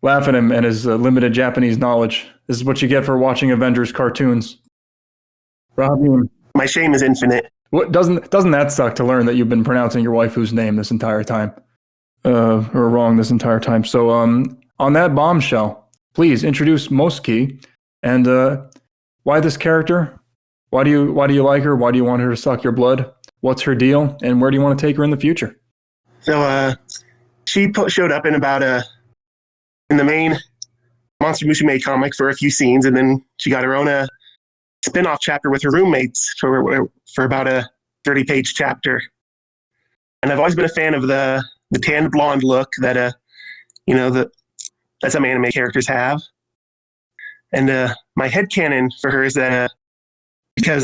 Laugh at him and his limited Japanese knowledge. This is what you get for watching Avengers cartoons. Robin. My shame is infinite. What doesn't that suck to learn that you've been pronouncing your waifu's name this entire time? Or wrong this entire time. So on that bombshell, please introduce Moskii and why this character? Why do you like her? Why do you want her to suck your blood? What's her deal? And where do you want to take her in the future? So she showed up in the main Monster Musume comic for a few scenes, and then she got her own spin-off chapter with her roommates for about a 30-page chapter. And I've always been a fan of the tan blonde look that some anime characters have. And my headcanon for her is that because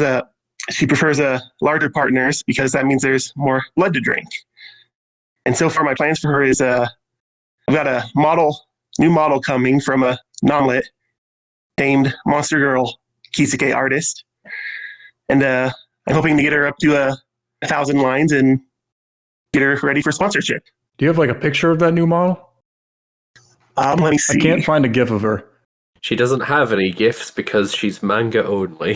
she prefers larger partners because that means there's more blood to drink. And so far, my plans for her is I've got a new model coming from a non-lit named Monster Girl Kisuke artist. And I'm hoping to get her up to 1,000 lines and get her ready for sponsorship. Do you have like a picture of that new model? Let me see. I can't find a GIF of her. She doesn't have any GIFs because she's manga only.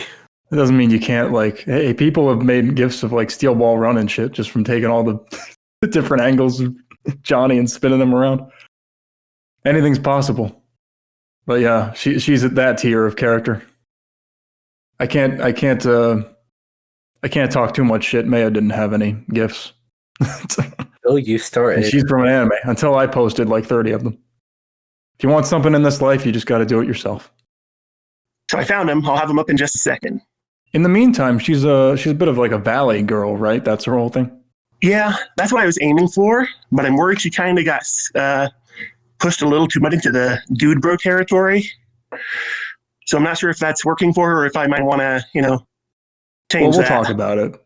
It doesn't mean you can't, like, hey, people have made GIFs of like Steel Ball Run and shit just from taking all the different angles of Johnny and spinning them around. Anything's possible. But yeah, she's at that tier of character. I can't talk too much shit. Maya didn't have any GIFs. Oh, you started. And she's from an anime until I posted like 30 of them. If you want something in this life, you just got to do it yourself. So I found him. I'll have him up in just a second. In the meantime, she's a bit of like a valley girl, right? That's her whole thing. Yeah, that's what I was aiming for, but I'm worried she kind of got pushed a little too much into the dude bro territory. So I'm not sure if that's working for her or if I might want to, change we'll that. talk about it.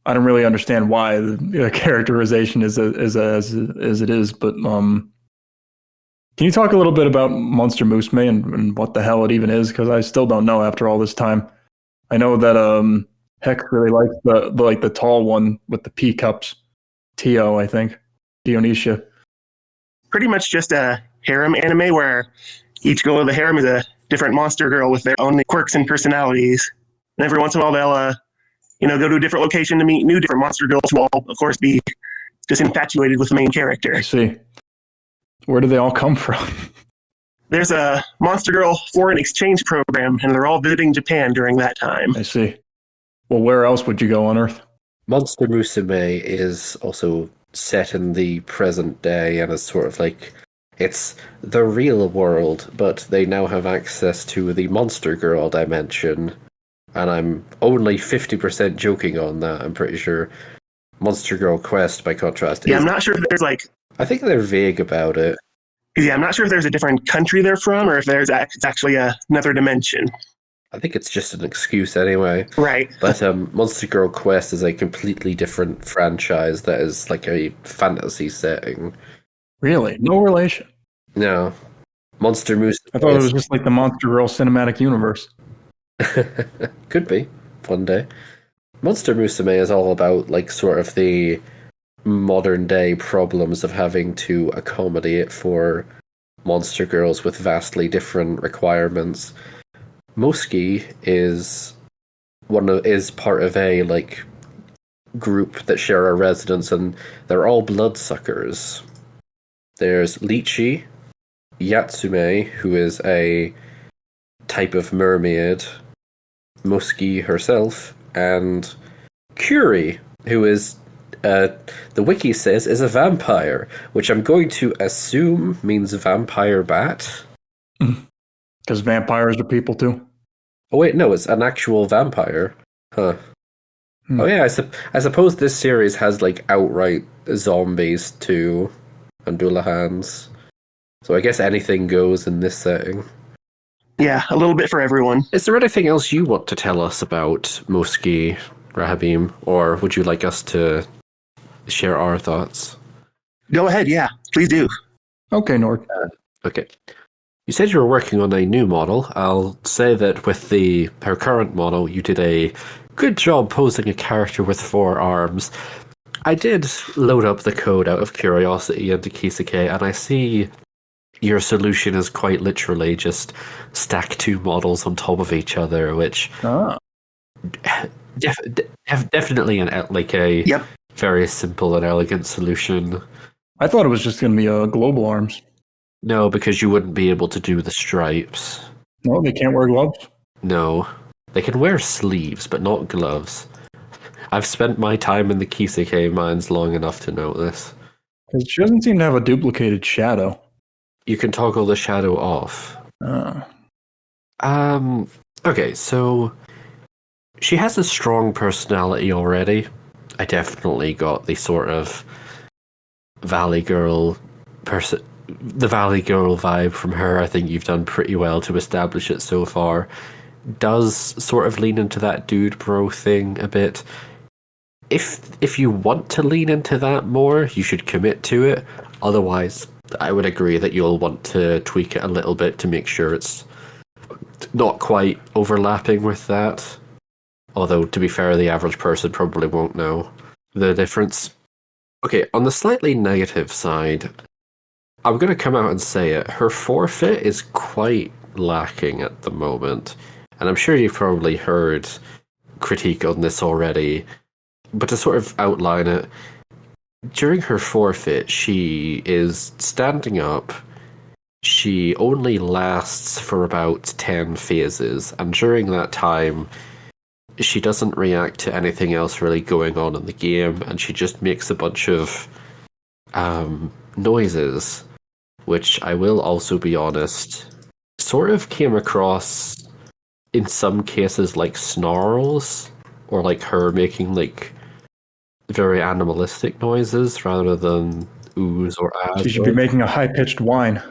I don't really understand why the characterization is as it is, but can you talk a little bit about Monster Musume and what the hell it even is? Because I still don't know after all this time. I know that Heck really likes the tall one with the P cups, Tio, I think, Dionisia. Pretty much just a harem anime where each girl of the harem is a different monster girl with their own quirks and personalities. And every once in a while they'll go to a different location to meet new different monster girls who all, of course, be just infatuated with the main character. I see. Where do they all come from? There's a Monster Girl foreign exchange program, and they're all visiting Japan during that time. I see. Well, where else would you go on Earth? Monster Musume is also set in the present day and is sort of like, it's the real world, but they now have access to the Monster Girl dimension. And I'm only 50% joking on that. I'm pretty sure Monster Girl Quest, by contrast, I'm not sure if there's I think they're vague about it. Yeah, I'm not sure if there's a different country they're from or if it's actually another dimension. I think it's just an excuse anyway. Right. But Monster Girl Quest is a completely different franchise that is like a fantasy setting. Really? No relation? No. Monster Musume. I thought it was just like the Monster Girl cinematic universe. Could be. One day. Monster Musume is all about like sort of the modern day problems of having to accommodate for monster girls with vastly different requirements. Moskii is part of a like group that share a residence, and they're all bloodsuckers. There's Lychee, Yatsume, who is a type of mermaid, Moskii herself, and Curie, who is the wiki says is a vampire, which I'm going to assume means vampire bat. Because vampires are people too. Oh wait, no, it's an actual vampire. Huh. Oh yeah, I suppose this series has like outright zombies too, and Dullahans. So I guess anything goes in this setting. Yeah, a little bit for everyone. Is there anything else you want to tell us about Moskii, Rahabim, or would you like us to share our thoughts? Go ahead, yeah, please do. Okay, Nord. Okay. You said you were working on a new model. I'll say that with her current model, you did a good job posing a character with 4 arms. I did load up the code out of curiosity into Kisuke, and I see your solution is quite literally just stack 2 models on top of each other, which definitely a very simple and elegant solution. I thought it was just going to be global arms. No, because you wouldn't be able to do the stripes. No, they can't wear gloves? No. They can wear sleeves, but not gloves. I've spent my time in the Kisuke mines long enough to know this. Because she doesn't seem to have a duplicated shadow. You can toggle the shadow off. Okay, so she has a strong personality already. I definitely got the sort of Valley Girl the Valley Girl vibe from her. I think you've done pretty well to establish it so far. does sort of lean into that dude bro thing a bit. If you want to lean into that more, you should commit to it. Otherwise, I would agree that you'll want to tweak it a little bit to make sure it's not quite overlapping with that. Although, to be fair, the average person probably won't know the difference. Okay, on the slightly negative side, I'm going to come out and say it. Her forfeit is quite lacking at the moment. And I'm sure you've probably heard critique on this already. But to sort of outline it, during her forfeit, she is standing up. She only lasts for about 10 phases. And during that time, she doesn't react to anything else really going on in the game. And she just makes a bunch of noises, which I will also be honest, sort of came across in some cases like snarls, or like her making like very animalistic noises rather than oohs or ahs. She should be making a high-pitched whine.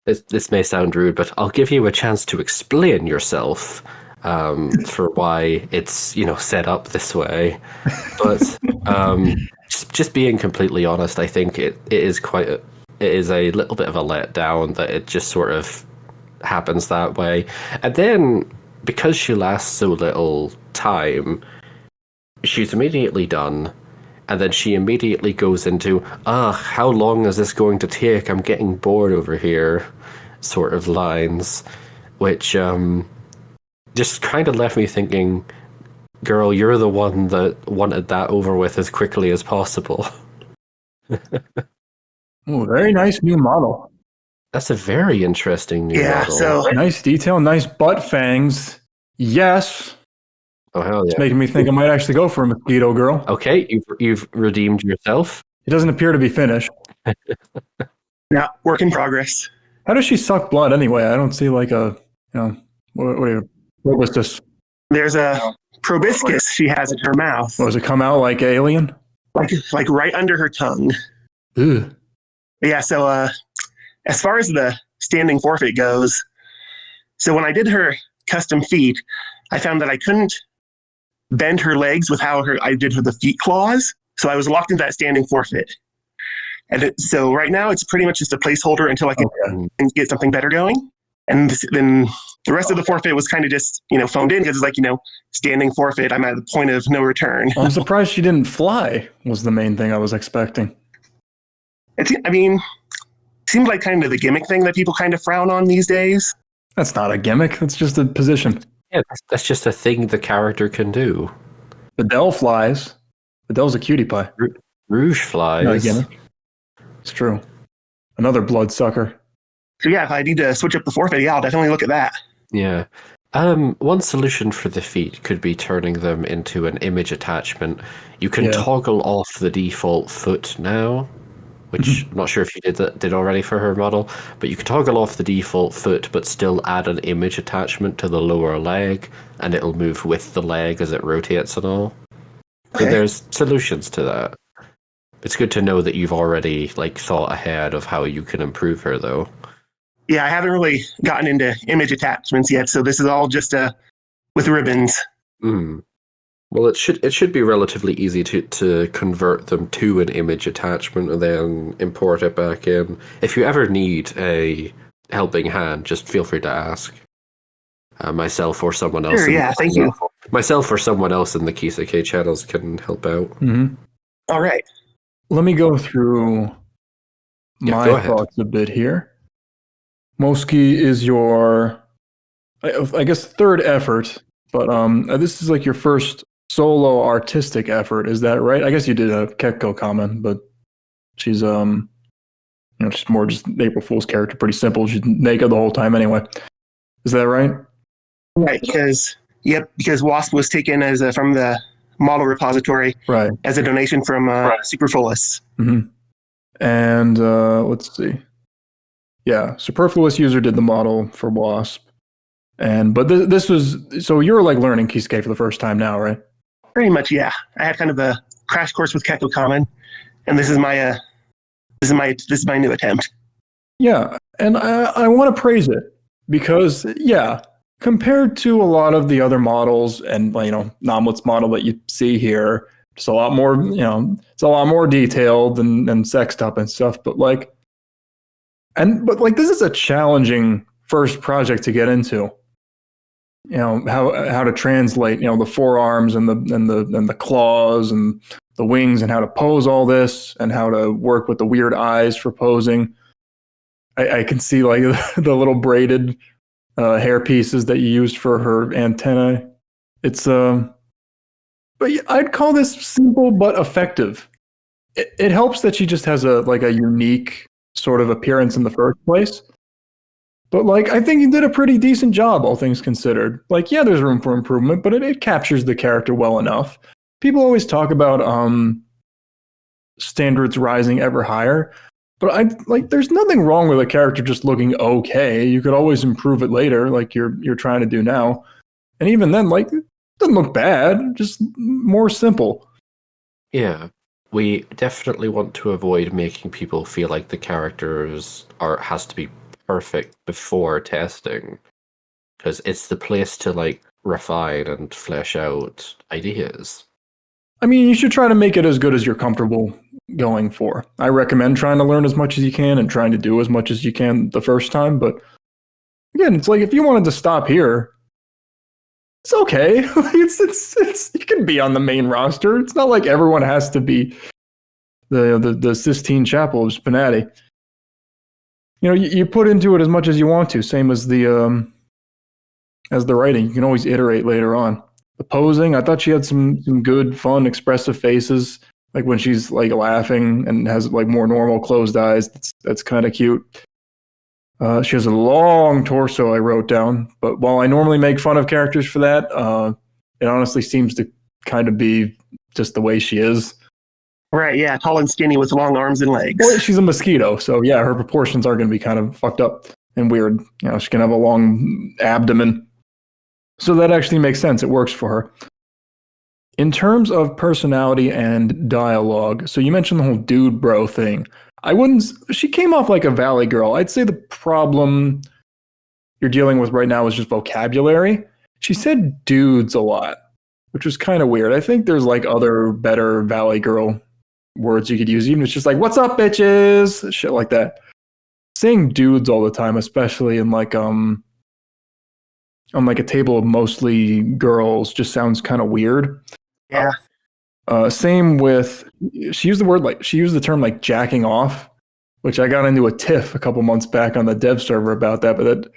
This may sound rude, but I'll give you a chance to explain yourself for why it's set up this way. But just being completely honest, I think it is a little bit of a letdown that it just sort of happens that way. And then because she lasts so little time, she's immediately done, and then she immediately goes into, how long is this going to take? I'm getting bored over here, sort of lines, which just kind of left me thinking, girl, you're the one that wanted that over with as quickly as possible. Oh, very nice new model. That's a very interesting new model. So Nice detail, nice butt fangs. Yes. Oh, hell yeah. It's making me think I might actually go for a mosquito girl. Okay, you've redeemed yourself. It doesn't appear to be finished. yeah, work in progress. How does she suck blood anyway? I don't see like a, what are you, proboscis? There's a proboscis she has in her mouth. Does it come out like alien? Like right under her tongue. Ugh. Yeah, so as far as the standing forfeit goes, so when I did her custom feet, I found that I couldn't bend her legs with how I did her the feet claws. So I was locked into that standing forfeit. And so right now it's pretty much just a placeholder until I can get something better going. And then the rest of the forfeit was kind of just, phoned in because it's like, standing forfeit. I'm at the point of no return. I'm surprised she didn't fly was the main thing I was expecting. Seemed like kind of the gimmick thing that people kind of frown on these days. That's not a gimmick. That's just a position. Yeah, that's just a thing the character can do. Adele flies. Adele's a cutie pie. Rouge flies. Not a gimmick. It's true. Another bloodsucker. So yeah, if I need to switch up the forfeit, I'll definitely look at that. Yeah. One solution for the feet could be turning them into an image attachment. You can toggle off the default foot now, which I'm not sure if you did already for her model, but you can toggle off the default foot but still add an image attachment to the lower leg, and it'll move with the leg as it rotates and all. So there's solutions to that. It's good to know that you've already thought ahead of how you can improve her, though. Yeah, I haven't really gotten into image attachments yet, so this is all just with ribbons. Well, it should be relatively easy to convert them to an image attachment and then import it back in. If you ever need a helping hand, just feel free to ask. Myself or someone else. Sure, yeah, thank you. Myself or someone else in the Kisake channels can help out. Mm-hmm. All right. Let me go through my thoughts a bit here. Moskii is your, I guess, third effort, but this is like your first solo artistic effort. Is that right? I guess you did a Kekko comment, but she's she's more just an April Fool's character, pretty simple. She's naked the whole time anyway. Is that right? Right, because Wasp was taken as from the model repository, right, as a donation from Superfluous. Mm-hmm. And let's see. Yeah, Superfluous user did the model for Wasp. But this was, so you were learning Kisake for the first time now, right? Pretty much, yeah. I had kind of a crash course with Kekko Common, and this is my new attempt. Yeah, and I want to praise it because compared to a lot of the other models and, Nomlet's model that you see here, it's a lot more, it's a lot more detailed and sexed up and stuff. But this is a challenging first project to get into. How to translate, the forearms and the claws and the wings, and how to pose all this, and how to work with the weird eyes for posing. I can see like the little braided hair pieces that you used for her antennae. It's but I'd call this simple but effective. It helps that she just has a unique sort of appearance in the first place. But I think you did a pretty decent job, all things considered. Yeah, there's room for improvement, but it captures the character well enough. People always talk about standards rising ever higher, but there's nothing wrong with a character just looking okay. You could always improve it later, like you're trying to do now. And even then, it doesn't look bad, just more simple. Yeah. We definitely want to avoid making people feel like the characters has to be perfect before testing, because it's the place to refine and flesh out ideas. I mean, you should try to make it as good as you're comfortable going for. I recommend trying to learn as much as you can and trying to do as much as you can the first time. But again, it's if you wanted to stop here, it's okay. It's you can be on the main roster. It's not like everyone has to be the Sistine Chapel of SPNatI. You put into it as much as you want to. Same as the writing. You can always iterate later on. The posing, I thought she had some good, fun, expressive faces. Like when she's laughing and has more normal closed eyes. That's kind of cute. She has a long torso, I wrote down. But while I normally make fun of characters for that, it honestly seems to kind of be just the way she is. Right, yeah, tall and skinny with long arms and legs. Well, she's a mosquito, so yeah, her proportions are going to be kind of fucked up and weird. She can have a long abdomen. So that actually makes sense. It works for her. In terms of personality and dialogue, so you mentioned the whole dude bro thing. She came off like a valley girl. I'd say the problem you're dealing with right now is just vocabulary. She said dudes a lot, which was kind of weird. I think there's other better valley girl words you could use, even if it's just what's up, bitches, shit like that. Saying dudes all the time, especially in on a table of mostly girls, just sounds kind of weird. Yeah. Same with, she used the term jacking off, which I got into a tiff a couple months back on the dev server about that. But that,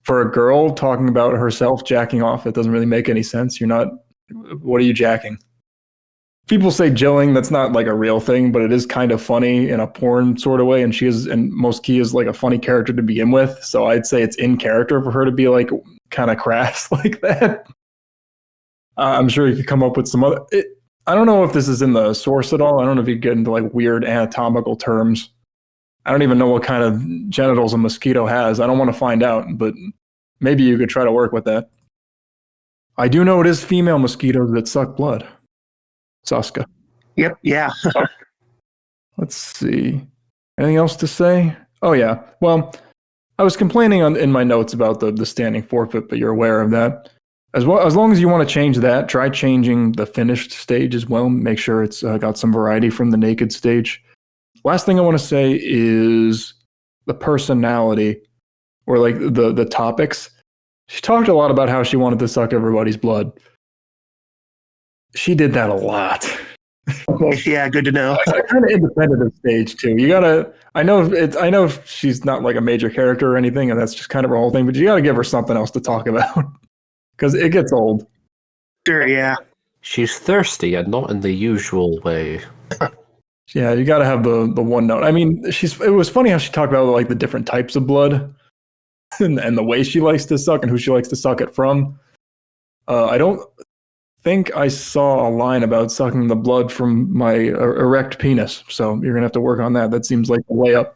for a girl talking about herself jacking off, it doesn't really make any sense. What are you jacking? People say jilling, that's not a real thing, but it is kind of funny in a porn sort of way. And Moskii is a funny character to begin with. So I'd say it's in character for her to be kind of crass like that. I'm sure you could come up with some other. I don't know if this is in the source at all. I don't know if you get into weird anatomical terms. I don't even know what kind of genitals a mosquito has. I don't want to find out, but maybe you could try to work with that. I do know it is female mosquitoes that suck blood. Saska. Yep, yeah. Let's see. Anything else to say? Oh, yeah. Well, I was complaining in my notes about the standing forfeit, but you're aware of that. As long as you want to change that, try changing the finished stage as well. Make sure it's got some variety from the naked stage. Last thing I want to say is the personality, or the topics. She talked a lot about how she wanted to suck everybody's blood. She did that a lot. Okay, yeah, good to know. Kind of independent of stage too. You gotta. I know she's not a major character or anything, and that's just kind of her whole thing. But you gotta give her something else to talk about, because it gets old. Sure, yeah. She's thirsty and not in the usual way. Yeah, you gotta have the one note. I mean, it was funny how she talked about the different types of blood, and the way she likes to suck and who she likes to suck it from. I don't think I saw a line about sucking the blood from my erect penis, so you're gonna have to work on that. That seems like the way up.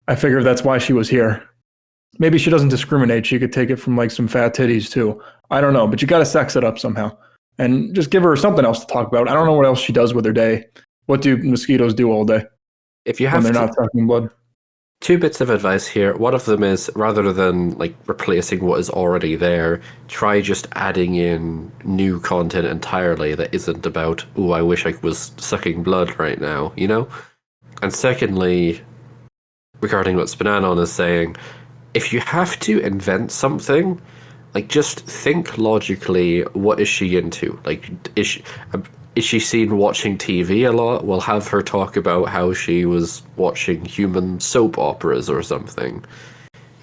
I figured that's why she was here. Maybe she doesn't discriminate. She could take it from some fat titties too. I don't know, but you gotta sex it up somehow, and just give her something else to talk about. I don't know what else she does with her day. What do mosquitoes do all day If you when have they're to, not sucking blood? Two bits of advice here. One of them is, rather than like replacing what is already there, try just adding in new content entirely that isn't about, oh, I wish I was sucking blood right now, you know? And secondly, regarding what spnanon is saying, if you have to invent something, like just think logically, what is she into? Like, is she seen watching TV a lot? We'll have her talk about how she was watching human soap operas or something.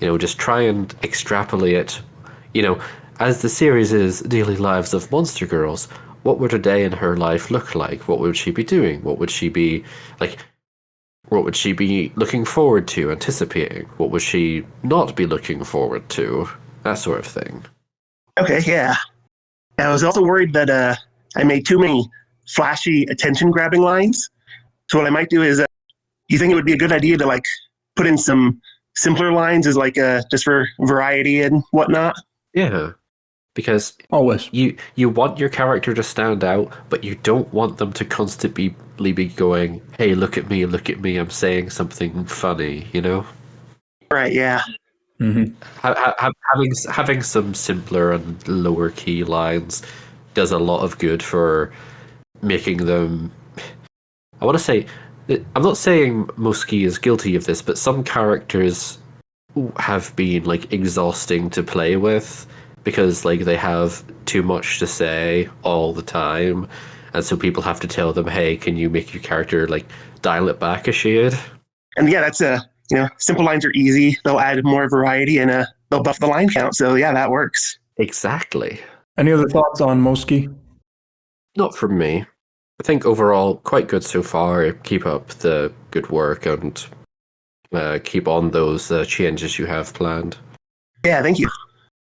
You know, just try and extrapolate, you know, as the series is Daily Lives of Monster Girls, what would a day in her life look like? What would she be doing? What would she be, like, what would she be looking forward to, anticipating? What would she not be looking forward to? That sort of thing. Okay, yeah. I was also worried that I made too many flashy attention-grabbing lines. So what I might do is, you think it would be a good idea to like put in some simpler lines as like just for variety and whatnot? Yeah, because Always. you want your character to stand out, but you don't want them to constantly be going, "Hey, look at me, I'm saying something funny," you know? Right, yeah. Mm-hmm. Having some simpler and lower key lines does a lot of good for making them. I want to say, I'm not saying Moskii is guilty of this, but some characters have been like exhausting to play with because like they have too much to say all the time, and so people have to tell them, "Hey, can you make your character like dial it back a shade?" And yeah, that's simple lines are easy. They'll add more variety and they'll buff the line count. So yeah, that works. Exactly. Any other thoughts on Moskii? Not from me. I think overall quite good so far. Keep up the good work and keep on those changes you have planned. Yeah, thank you.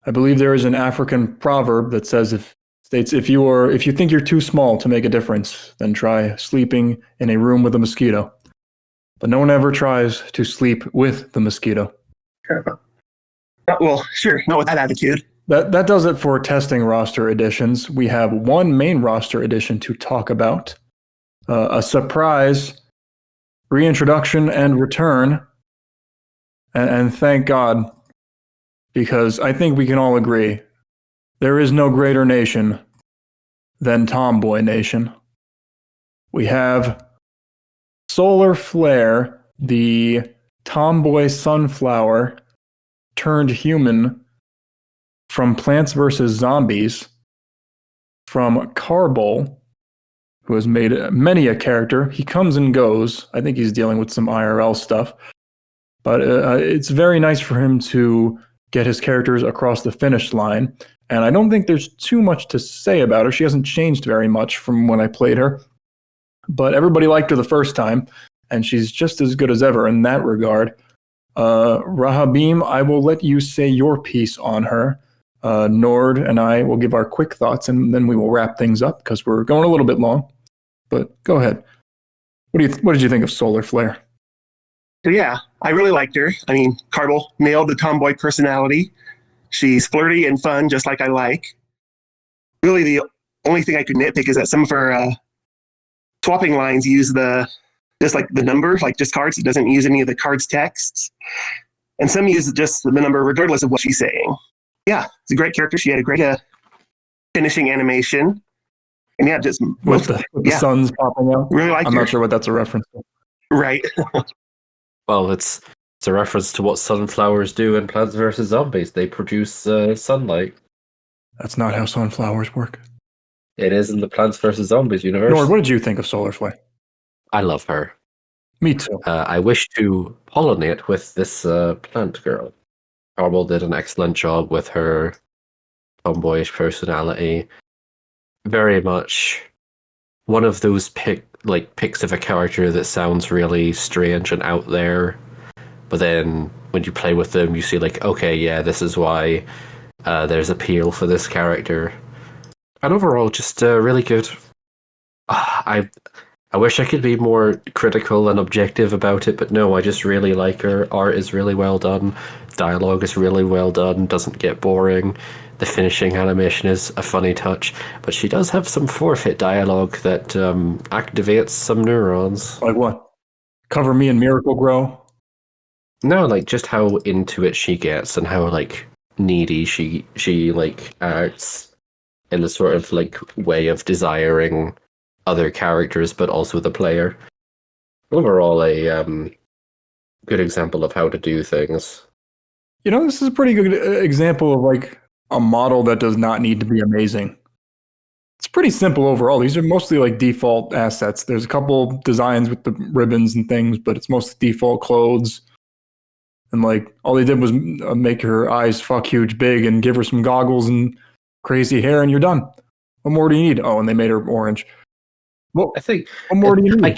I believe there is an African proverb that says if you think you're too small to make a difference, then try sleeping in a room with a mosquito. But no one ever tries to sleep with the mosquito. Well, sure, not with that attitude. That does it for testing roster additions. We have one main roster addition to talk about. A surprise reintroduction and return. And thank God, because I think we can all agree there is no greater nation than Tomboy Nation. We have Solar Flare, the tomboy sunflower turned human from Plants vs. Zombies, from Carbol, who has made many a character. He comes and goes. I think he's dealing with some IRL stuff. But it's very nice for him to get his characters across the finish line. And I don't think there's too much to say about her. She hasn't changed very much from when I played her. But everybody liked her the first time, and she's just as good as ever in that regard. Rahabim, I will let you say your piece on her. Nord and I will give our quick thoughts, and then we will wrap things up because we're going a little bit long. But go ahead. What did you think of Solar Flare? So yeah, I really liked her. I mean, Carbol nailed the tomboy personality. She's flirty and fun, just like I like. Really, the only thing I could nitpick is that some of her swapping lines use just like the number, like just cards. It doesn't use any of the cards' texts. And some use just the number regardless of what she's saying. Yeah, it's a great character. She had a great finishing animation. And yeah, just with the suns popping out. Really like I'm not sure what that's a reference to. Right. Well, it's a reference to what sunflowers do in Plants vs. Zombies. They produce sunlight. That's not how sunflowers work. It is in the Plants vs. Zombies universe. Nord, what did you think of Solar Flare? I love her. Me too. I wish to pollinate with this plant girl. Carbol did an excellent job with her tomboyish personality. Very much one of those picks of a character that sounds really strange and out there, but then when you play with them, you see like, okay, yeah, this is why there's appeal for this character. And overall, just really good. I wish I could be more critical and objective about it, but no, I just really like her. Art is really well done. Dialogue is really well done. Doesn't get boring. The finishing animation is a funny touch, but she does have some forfeit dialogue that activates some neurons. Like what? Cover me in Miracle Grow? No, like just how into it she gets and how like needy she like acts in a sort of like way of desiring other characters, but also the player. Overall, a good example of how to do things. This is a pretty good example of like a model that does not need to be amazing. It's pretty simple overall. These are mostly like default assets. There's a couple designs with the ribbons and things, but it's mostly default clothes. And like all they did was make her eyes fuck huge big and give her some goggles and crazy hair, and you're done. What more do you need? Oh, and they made her orange. Well, I think what more do you need? I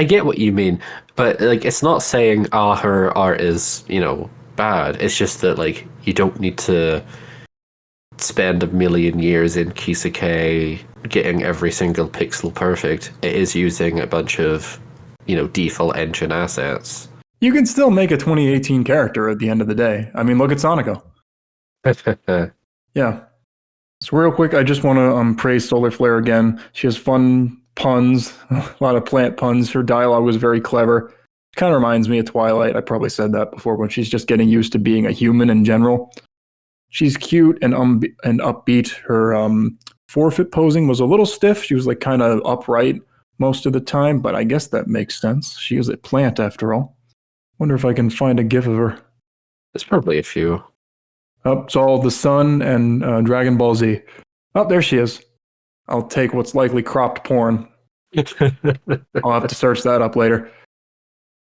get what you mean, but like it's not saying her art is, bad. It's just that like you don't need to spend a million years in Kisake getting every single pixel perfect. It is using a bunch of, default engine assets. You can still make a 2018 character at the end of the day. I mean, look at Sanako. Yeah. So real quick, I just want to praise Solar Flare again. She has fun puns, a lot of plant puns. Her dialogue was very clever. Kind of reminds me of Twilight. I probably said that before, when she's just getting used to being a human in general. She's cute and upbeat. Her forefeit posing was a little stiff. She was like kind of upright most of the time, but I guess that makes sense. She is a plant after all. Wonder if I can find a gif of her. There's probably a few. Oh, it's all the Sun and Dragon Ball Z. Oh, there she is. I'll take what's likely cropped porn. I'll have to search that up later.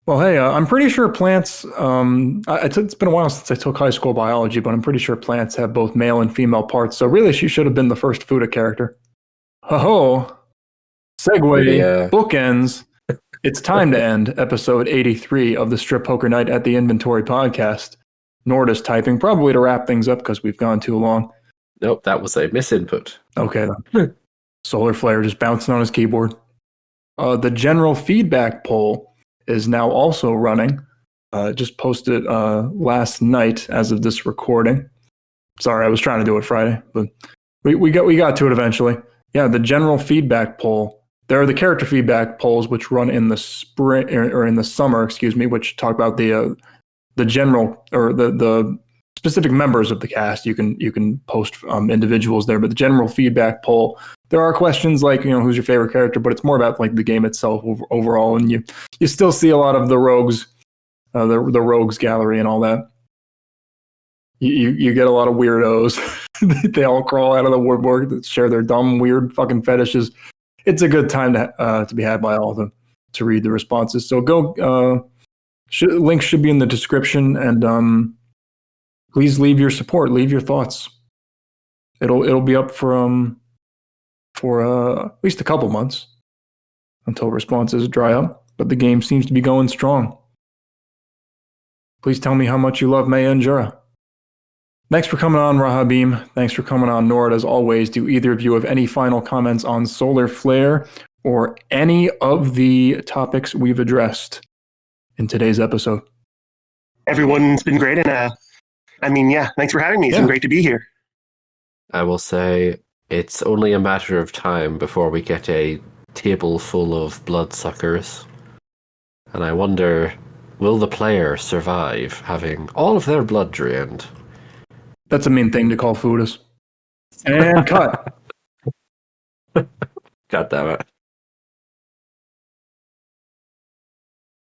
Well, hey, I'm pretty sure plants, it's been a while since I took high school biology, but I'm pretty sure plants have both male and female parts, so really she should have been the first Futa character. Ho-ho! Segue, bookends. It's time to end episode 83 of the Strip Poker Night at the Inventory podcast. Nord is typing, probably to wrap things up because we've gone too long. Nope, that was a misinput. Okay, then. Solar Flare just bouncing on his keyboard. The general feedback poll is now also running. Just posted last night as of this recording. Sorry, I was trying to do it Friday, but we got to it eventually. Yeah, the general feedback poll. There are the character feedback polls which run in the spring or in the summer, which talk about the general or the specific members of the cast. You can post individuals there, but the general feedback poll, there are questions like, who's your favorite character, but it's more about like the game itself overall, and you still see a lot of the rogues, the rogues gallery and all that. You get a lot of weirdos. They all crawl out of the woodwork that share their dumb, weird fucking fetishes. It's a good time to be had by all of them to read the responses. So go. Links should be in the description, and please leave your support, leave your thoughts. It'll be up for at least a couple months until responses dry up, but the game seems to be going strong. Please tell me how much you love Maya and Jura. Thanks for coming on, Rahabim. Thanks for coming on, Nord. As always, do either of you have any final comments on Solar Flare or any of the topics we've addressed in today's episode? Everyone's been great, and thanks for having me. It's been great to be here. I will say it's only a matter of time before we get a table full of bloodsuckers. And I wonder, will the player survive having all of their blood drained? That's a mean thing to call futas. And cut. God damn it.